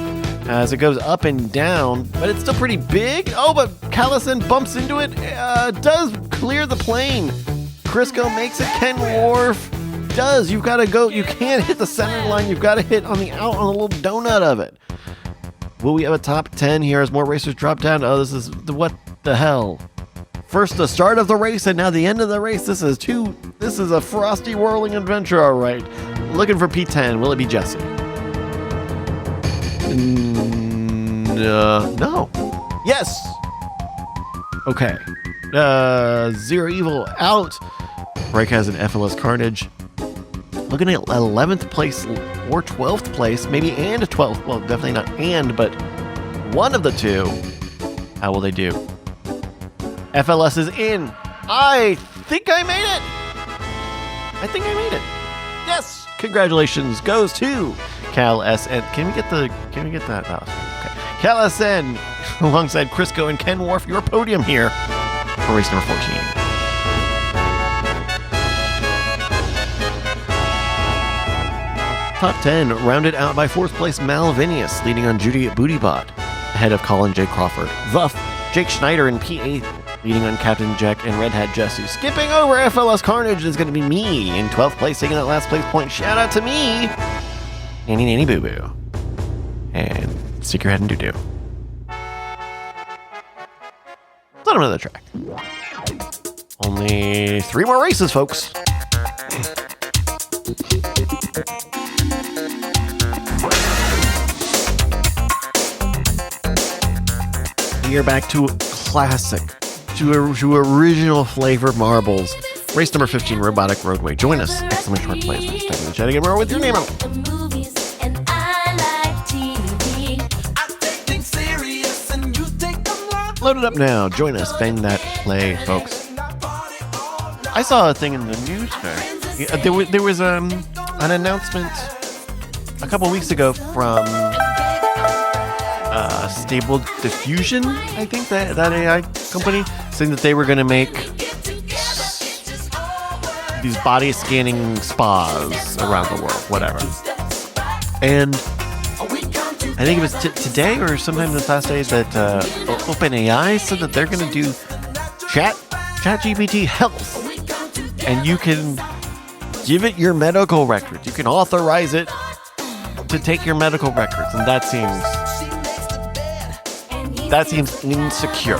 as it goes up and down, but it's still pretty big. Oh, but Callison bumps into it, does clear the plane. Crisco makes it. Ken Wharf does. You've got to go. You can't hit the center line. You've got to hit on the little donut of it. Will we have a top 10 here as more racers drop down? Oh, this is what the hell? First the start of the race and now the end of the race. This is a frosty whirling adventure, all right. Looking for P10. Will it be Jesse? No. Yes. Okay. Zero Evil out. Brycas and FLS Carnage. Looking at 11th place or 12th place, maybe and 12th. Well, definitely not and, but one of the two. How will they do? FLS is in. I think I made it. Yes. Congratulations goes to Cal SN. Can we get that? Oh, okay. Cal SN alongside Crisco and Ken Wharf, your podium here for race number 14. Top 10 rounded out by 4th place Malvinius, leading on Judy Bootybot, ahead of Colin J. Crawford. Vuff, Jake Schneider in P8, leading on Captain Jack and RedHatJessy. Skipping over FLS Carnage is going to be me in 12th place, taking that last place point. Shout out to me, Nanny Boo Boo, and stick your head in doo doo. Bottom of the track. Only 3 more races, folks. We are back to classic, to original flavor marbles. Race number 15, Robotic Roadway. Join us! Exclamation mark plays. We're just typing in the chat again more with your name on it. Load it up now. Join us. Bang that play, folks. I saw a thing in the news there. There was an announcement a couple weeks ago from Stable Diffusion, I think that AI company, saying that they were going to make these body scanning spas around the world, whatever. And I think it was today or sometime in the past days that OpenAI said that they're going to do ChatGPT Health, and you can give it your medical records. You can authorize it to take your medical records, and that seems insecure,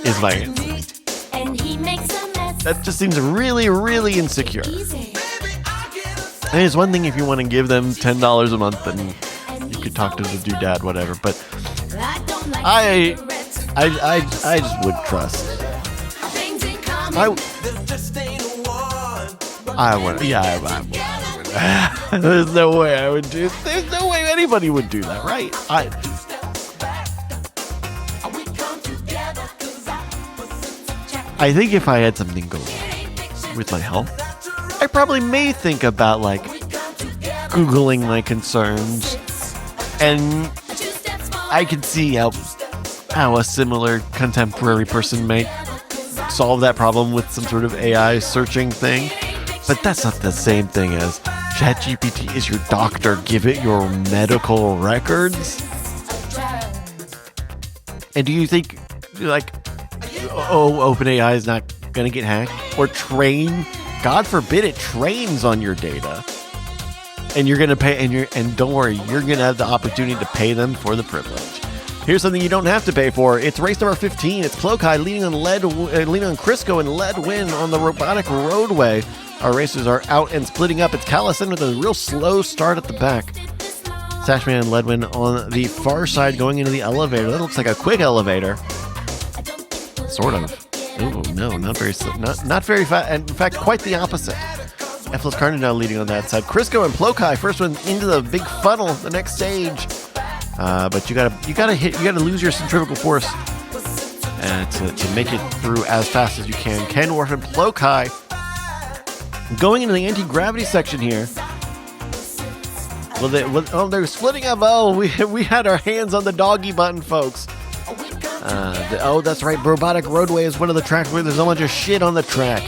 is my answer. That just seems really, really insecure. And it's one thing if you want to give them $10 a month and you could talk to the doodad, whatever, but I just wouldn't trust. I would. There's no way I would do. There's no way anybody would do that, right? I think if I had something go wrong with my health, I probably may think about like Googling my concerns, and I can see how a similar contemporary person might solve that problem with some sort of AI searching thing. But that's not the same thing as ChatGPT is your doctor. Give it your medical records. And do you think, like, OpenAI is not going to get hacked or train? God forbid it trains on your data. And you're going to pay, and don't worry, you're going to have the opportunity to pay them for the privilege. Here's something you don't have to pay for. It's race number 15. It's Clokai leading on Crisco and ledwyn on the Robotic Roadway. Our racers are out and splitting up. It's Callison with a real slow start at the back. Sashman and ledwyn on the far side going into the elevator. That looks like a quick elevator. Sort of. Oh, no, not very fast. In fact, quite the opposite. FLS Carnage now leading on that side. Crisco and Plokai, first one into the big funnel, the next stage. But you gotta lose your centrifugal force to make it through as fast as you can. Ken Wharf and Plokai going into the anti-gravity section here. They're splitting up. Oh, we had our hands on the doggy button, folks. That's right. Robotic Roadway is one of the tracks where there's a bunch of shit on the track.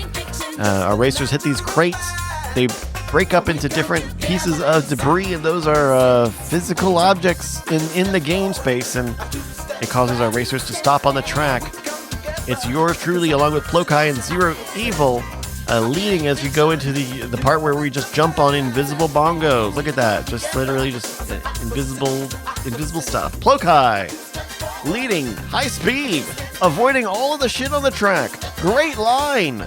Our racers hit these crates. They break up into different pieces of debris, and those are physical objects in the game space, and it causes our racers to stop on the track. It's yours truly, along with Plokai and Zero Evil, leading as we go into the part where we just jump on invisible bongos. Look at that. Just literally just invisible stuff. Plokai leading, high speed, avoiding all of the shit on the track. Great line.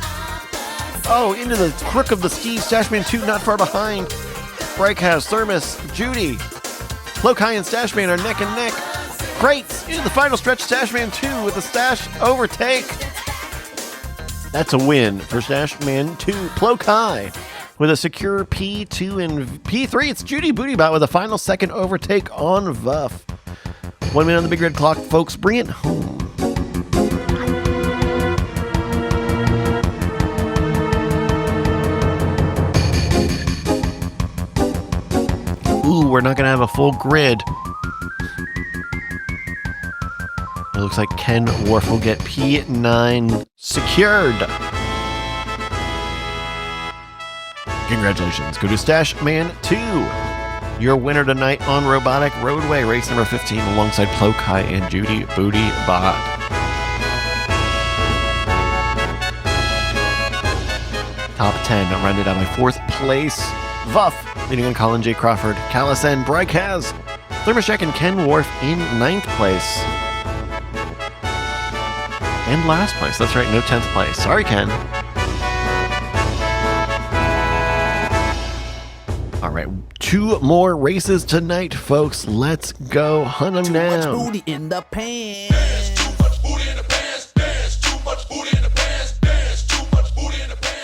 Oh, into the crook of the Steve, Stashman 2 not far behind. Brycas, Thermos, Judy. Plokai and Stashman are neck and neck. Crates into the final stretch. Stashman 2 with a Stash overtake. That's a win for Stashman 2. Plokai with a secure P2 and P3. It's Judy Bootybot with a final second overtake on Vuff. 1 minute on the big red clock, folks. Bring it home. Ooh, we're not going to have a full grid. It looks like Ken Worf will get P9 secured. Congratulations. Go to Stashman 2. Your winner tonight on Robotic Roadway, race number 15, alongside Plokai and Judy Bootybot. Top 10 rounded out by 4th place. Vuff leading on Colin J. Crawford, Callus and Brycas. Thermosjack and Ken Worf in 9th place. And last place. That's right, no 10th place. Sorry, Ken. All right, 2 more races tonight, folks. Let's go hunt them down. Too much booty in the pants.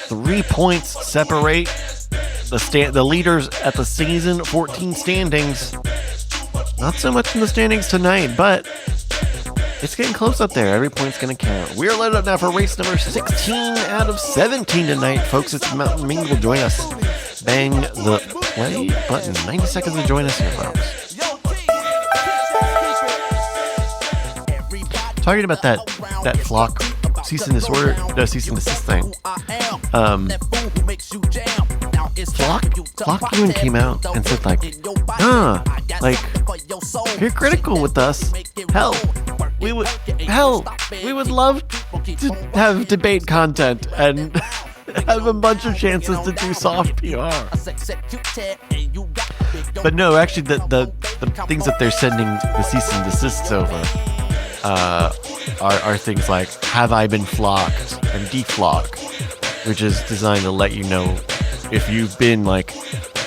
3 points separate the leaders at the season 14 standings. Not so much in the standings tonight, but it's getting close up there. Every point's going to count. We're loaded up now for race number 16 out of 17 tonight, folks. It's Mountain Mingle. Join us. Bang the play button. 90 seconds to join us here, folks. Talking about that flock cease and desist thing. Flock Ewan came out and said you're critical with us. Hell, we would love to have debate content and have a bunch of chances to do soft PR. But no, actually, the things that they're sending the cease and desists over are things like "Have I been flocked?" and "deflock," which is designed to let you know if you've been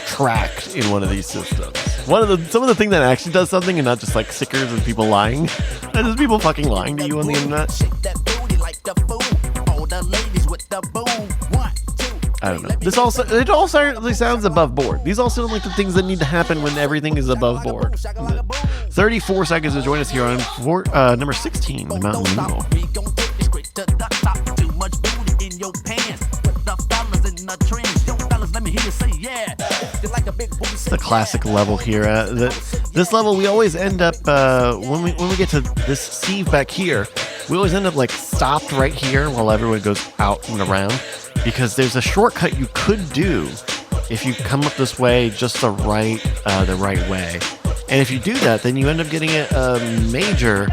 tracked in one of these systems. Some of the thing that actually does something, and not just stickers and people lying. That is people fucking lying to you on the internet. I don't know. It all certainly sounds above board. These all sound like the things that need to happen when everything is above board. 34 seconds to join us here on number 16, the Mountain Mingle. The classic level here. This level, we always end up when we get to this sieve back here, we always end up stopped right here while everyone goes out and around, because there's a shortcut you could do if you come up this way just the right way. And if you do that, then you end up getting a major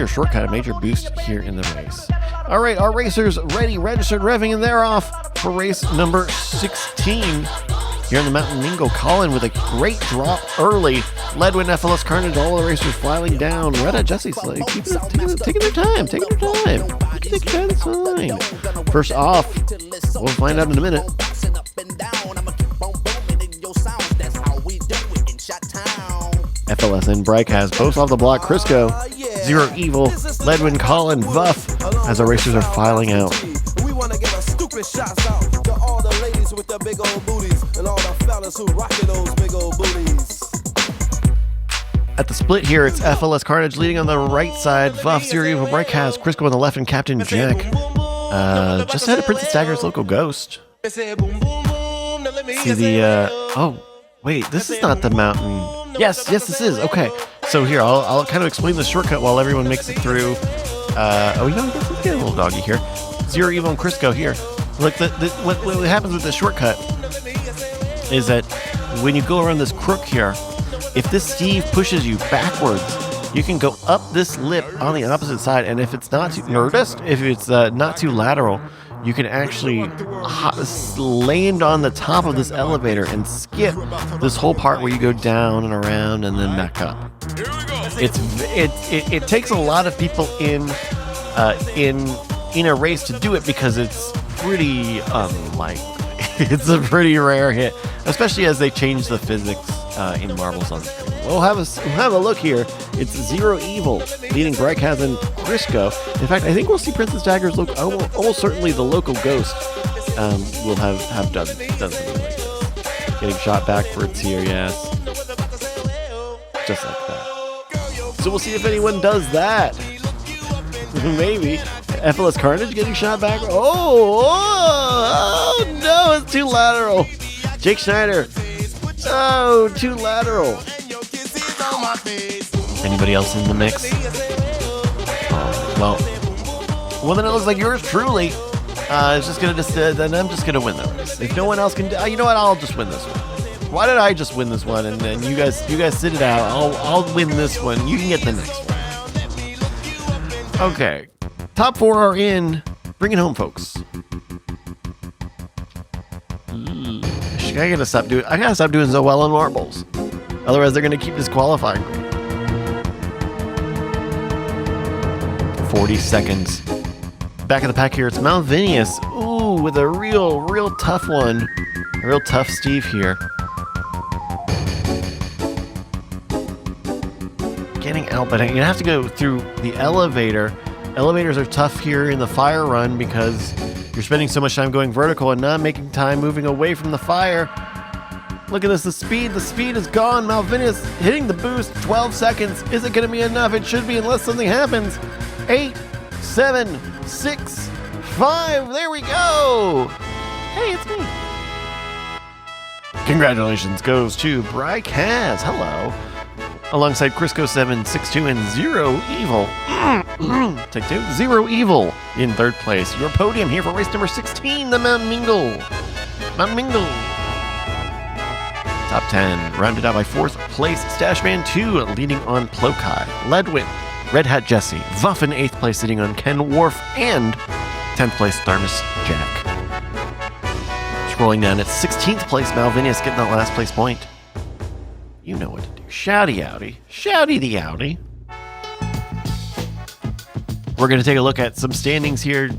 shortcut, a major boost here in the race. All right, our racers ready, registered, revving, and they're off for race number 16. Here in the Mountain Mingle, Colin with a great drop early. Ledwyn, FLS Carnage, all the racers filing down. RedHatJessy taking their time. Take your time, it's fine. First off, we'll find out in a minute. FLS and Brycas both off the block. Crisco, Zero Evil, Ledwyn, Colin, Vuff, as the racers are filing out. We want to give a stupid shout out to all the ladies with the big old booties and all the fellas who rockin' those big old booties. At the split here, it's FLS Carnage leading on the right side. Vuff, Zero Evil, Brycas, Crisco on the left, and Captain Jack just ahead of Princess Dagger's local Ghost. See the Wait, this is not the mountain. Yes, this is. Okay. So here, I'll kind of explain the shortcut while everyone makes it through. Let's get a little doggy here. Zero Evil and Crisco here. Look, what happens with this shortcut is that when you go around this crook here, if this Steve pushes you backwards, you can go up this lip on the opposite side, and if it's not too not too lateral, you can actually land on the top of this elevator and skip this whole part where you go down and around and then back up. It takes a lot of people in a race to do it because it's pretty unlikely. It's a pretty rare hit, especially as they change the physics in Marbles on the screen. We'll have a look here. It's Zero Evil leading brycas and Crisco. In fact, I think we'll see Princess Dagger's look. Almost certainly the local ghost will have done something like this. Getting shot backwards here, yes. Just like that. So we'll see if anyone does that. Maybe. FLS Carnage getting shot back. Oh no, it's too lateral. Jake Schneider. Oh, too lateral. Anybody else in the mix? Well, then it looks like yours truly is just gonna then I'm just gonna win the race. If no one else can, you know what? I'll just win this one. Why did I just win this one? And then you guys sit it out. I'll win this one. You can get the next one. Okay, top 4 are in. Bring it home, folks. I gotta stop doing so well on marbles. Otherwise, they're gonna keep disqualifying me. 40 seconds. Back of the pack here, it's Malvinius. Ooh, with a real tough one. A real tough Steve here. Getting out, but you have to go through the elevator. Elevators are tough here in the fire run because you're spending so much time going vertical and not making time moving away from the fire. Look at this, the speed is gone. Malvinius hitting the boost, 12 seconds. Is it going to be enough? It should be unless something happens. 8, 7, 6, 5, there we go. Hey, it's me. Congratulations goes to brycas. Hello. Alongside Crisco 762 and Zero Evil. Take 2. Zero Evil in 3rd place. Your podium here for race number 16, the Mount Mingle. Top 10, rounded out by 4th place, Stashman 2, leading on Plokai. Ledwyn, RedHatJessy, Vuff in 8th place, sitting on Ken Worf, and 10th place, Thermos Jack. Scrolling down at 16th place, Malvinius getting that last place point. You know what to do. Shouty outy. Shouty the outy. We're going to take a look at some standings here.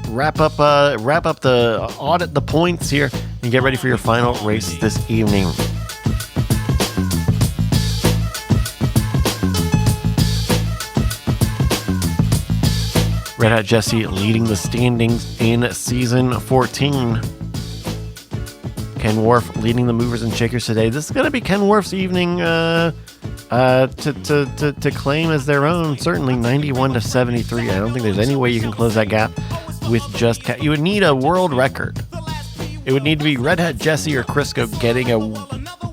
Wrap up the audit the points here and get ready for your final race this evening. RedHatJessy leading the standings in season 14. Ken Worf leading the movers and shakers today. This is going to be Ken Worf's evening to claim as their own. Certainly 91-73. I don't think there's any way you can close that gap with just you would need a world record. It would need to be RedHatJessy or Crisco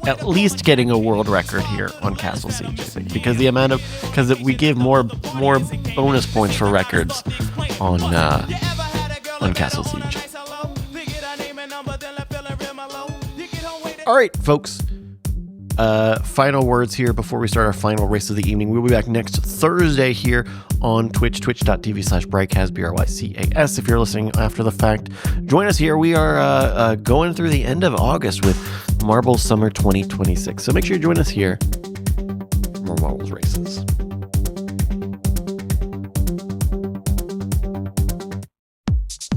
at least getting a world record here on Castle Siege, I think, because we give more bonus points for records on Castle Siege. All right, folks. Final words here before we start our final race of the evening. We'll be back next Thursday here on Twitch, twitch.tv/brycas, BRYCAS. If you're listening after the fact, join us here. We are going through the end of August with Marbles Summer 2026. So make sure you join us here for more Marbles races.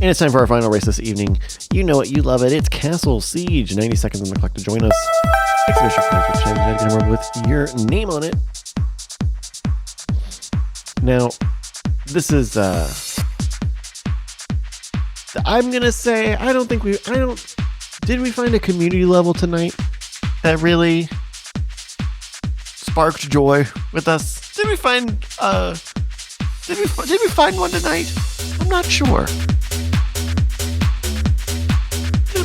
And it's time for our final race this evening. You know it, you love it. It's Castle Siege. 90 seconds on the clock to join us. Exhibition plans with your name on it. Now, this is I'm gonna say did we find a community level tonight that really sparked joy with us? Did we find one tonight? I'm not sure.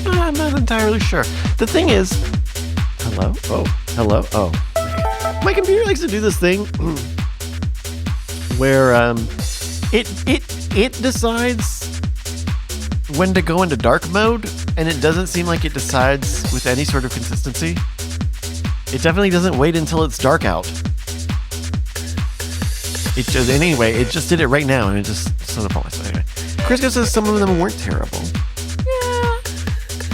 I'm not entirely sure. The thing is, Hello? Oh, hello? Oh. My computer likes to do this thing where it decides when to go into dark mode, and it doesn't seem like it decides with any sort of consistency. It definitely doesn't wait until it's dark out. It just did it right now, and it just sort of falls. Anyway, Crisco says some of them weren't terrible.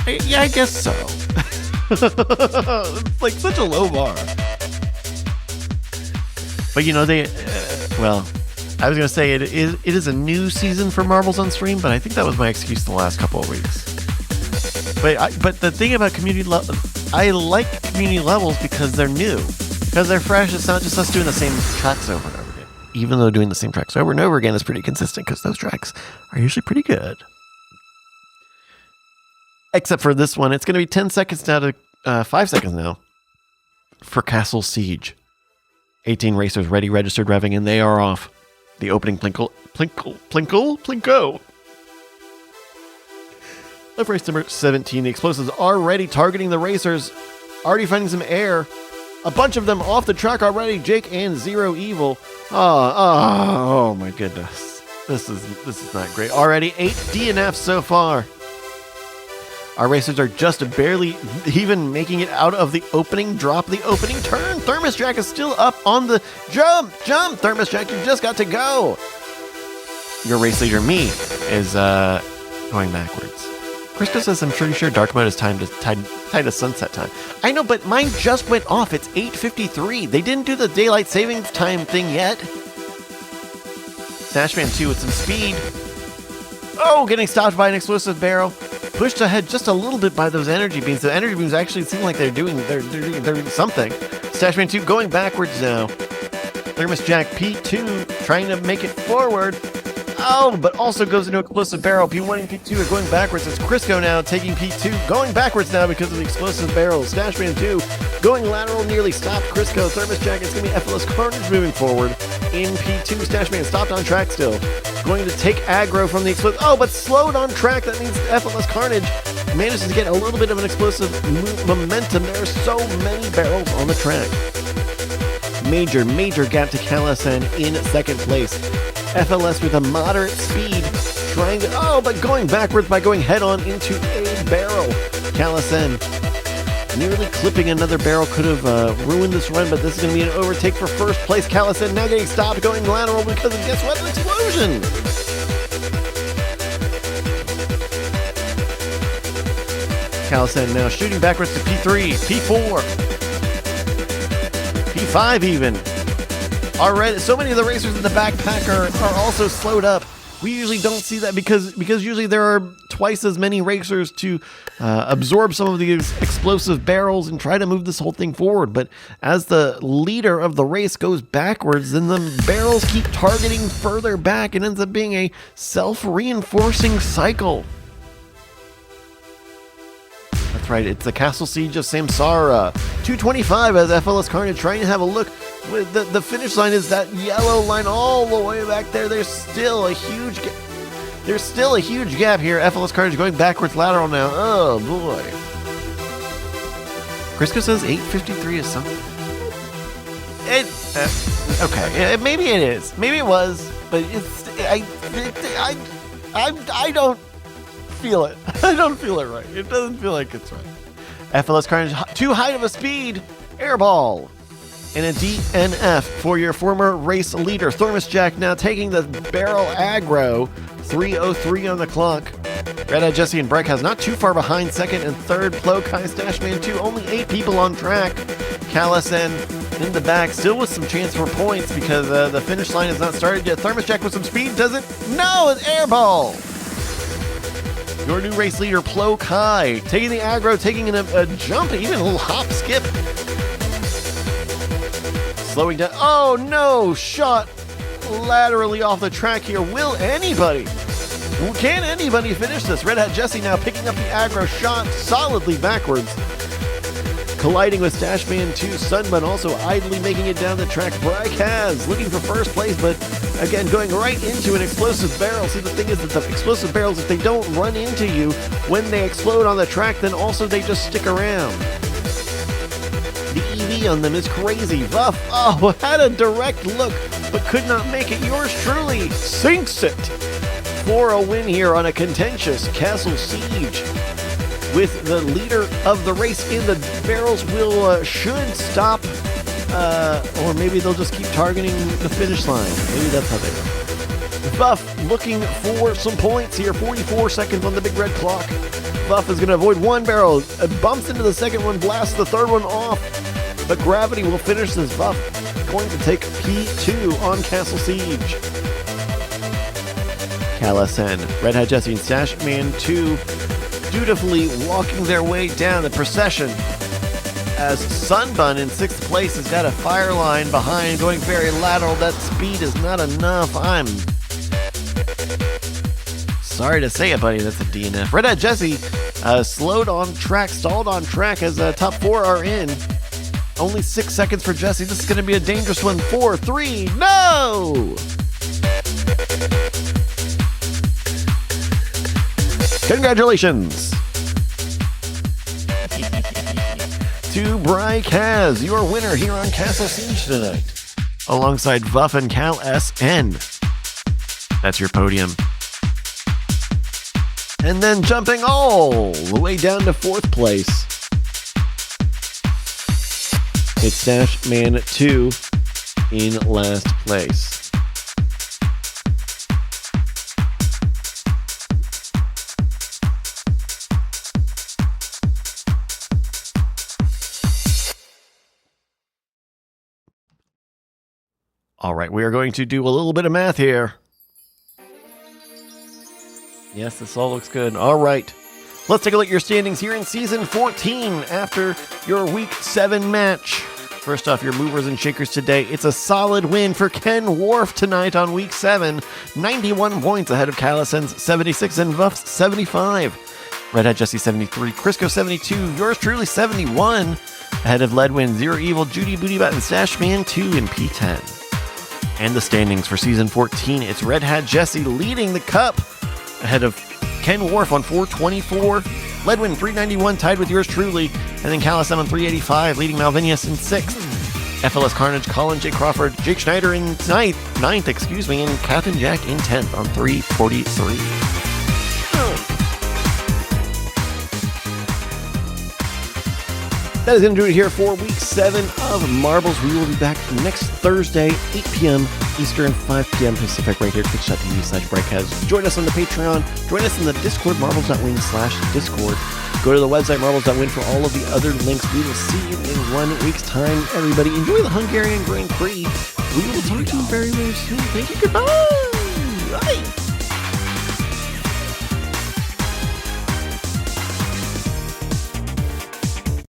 Yeah, I guess so. It's like such a low bar. But you know, I was gonna say it is a new season for Marbles on Stream, but I think that was my excuse the last couple of weeks. But the thing about I like community levels because they're new, because they're fresh. It's not just us doing the same tracks over and over again. Even though doing the same tracks over and over again is pretty consistent, because those tracks are usually pretty good. Except for this one, it's going to be 10 seconds now to 5 seconds now for Castle Siege. 18 racers ready, registered, revving, and they are off. The opening plinko. Left race number 17. The explosives already targeting the racers. Already finding some air. A bunch of them off the track already. Jake and Zero Evil. Oh my goodness. This is not great. Already 8 DNFs so far. Our racers are just barely even making it out of the opening drop, the opening turn. Thermos Jack is still up on the jump. Thermos Jack, you just got to go. Your race leader, me, is going backwards. Krista says, I'm pretty sure dark mode is tied to sunset time. I know, but mine just went off. It's 8:53. They didn't do the daylight savings time thing yet. Snatchman 2 with some speed. Oh, getting stopped by an explosive barrel. Pushed ahead just a little bit by those energy beams. The energy beams actually seem like they're doing something. Snatchman 2 going backwards now. Thermos Jack P2 trying to make it forward. Oh, but also goes into explosive barrel. P1 and P2 are going backwards. It's Crisco now taking P2, going backwards now because of the explosive barrels. Snatchman 2 going lateral, nearly stopped Crisco. Thermos Jack, it's going to be FLS Carnage moving forward. In P2, Snatchman stopped on track still. Going to take aggro from the explosive. Oh, but slowed on track. That means FLS Carnage manages to get a little bit of an explosive momentum. There are so many barrels on the track. Major gap to Callison in second place. FLS with a moderate speed, trying to, but going backwards by going head-on into a barrel. Callison nearly clipping another barrel, could have ruined this run, but this is going to be an overtake for first place. Callison now getting stopped, going lateral because of, guess what, an explosion! Callison now shooting backwards to P3, P4, P5 even. Already, so many of the racers in the backpack are also slowed up. We usually don't see that because usually there are twice as many racers to absorb some of these explosive barrels and try to move this whole thing forward. But as the leader of the race goes backwards, then the barrels keep targeting further back and ends up being a self-reinforcing cycle. That's right, it's the Castle Siege of Samsara. 225 as FLS Carnage trying to have a look. The finish line is that yellow line all the way back there. There's still a huge gap here. FLS Carnage going backwards lateral now. Oh boy. Crisco says 8:53 is something. Okay, maybe it is. Maybe it was, but I don't feel it. I don't feel it right. It doesn't feel like it's right. FLS Carnage too high of a speed. Airball. And a DNF for your former race leader. Thermos Jack now taking the barrel aggro. 3:03 on the clock. RedHatJessy and brycas not too far behind second and third. Plokai, Stashman 2, only 8 people on track. Callison in the back, still with some chance for points because the finish line has not started yet. Thermos Jack with some speed, does it? No, it's airball. Your new race leader, Plokai, taking the aggro, taking a jump, even a little hop skip. Slowing down. Oh no! Shot laterally off the track here. Can anybody finish this? RedHatJessy now picking up the aggro shot solidly backwards. Colliding with Stashman 2. Sunbun also idly making it down the track. brycas looking for first place, but again going right into an explosive barrel. See, the thing is that the explosive barrels, if they don't run into you when they explode on the track, then also they just stick around. PB on them is crazy. Vuff, had a direct look, but could not make it. Yours truly sinks it for a win here on a contentious Castle Siege. With the leader of the race in the barrels should stop, or maybe they'll just keep targeting the finish line. Maybe that's how they go. Buff looking for some points here. 44 seconds on the big red clock. Buff is going to avoid one barrel. Bumps into the second one, blasts the third one off. But gravity will finish this. Buff going to take P2 on Castle Siege. Callison, RedHatJessy, and Stashman 2 dutifully walking their way down the procession as Sunbun in 6th place has got a fire line behind, going very lateral. That speed is not enough. I'm sorry to say it, buddy. That's a DNF. RedHatJessy stalled on track as top 4 are in. Only 6 seconds for Jesse. This is going to be a dangerous one. 4, 3, no! Congratulations to brycas, your winner here on Castle Siege tonight, alongside Vuff and Cal SN. That's your podium. And then jumping all the way down to 4th place, it's Stashman 2 in last place. All right, we are going to do a little bit of math here. Yes, this all looks good. All right, let's take a look at your standings here in Season 14 after your Week 7 match. First off, your movers and shakers today. It's a solid win for Ken Wharf tonight on Week 7. 91 points ahead of Callison's 76 and Vuff's 75. RedHatJessy 73, Crisco 72, yours truly 71. Ahead of Ledwyn, Zero Evil, Judy Bootybot, and Stashman 2 in P10. And the standings for Season 14, it's RedHatJessy leading the cup ahead of Ken Wharf on 424, Ledwyn 391 tied with yours truly, and then Callison on 385 leading Malvinius in 6th. FLS Carnage, Colin J. Crawford, Jake Schneider in 9th, and Captain Jack in 10th on 343. That is going to do it here for Week 7 of Marbles. We will be back next Thursday, 8 p.m. Eastern, 5 p.m. Pacific, right here at twitch.tv/brycas. Join us on the Patreon. Join us in the Discord, marbles.win/Discord. Go to the website, marbles.win, for all of the other links. We will see you in 1 week's time. Everybody, enjoy the Hungarian Grand Prix. We will talk to you very, very soon. Thank you. Goodbye. Bye.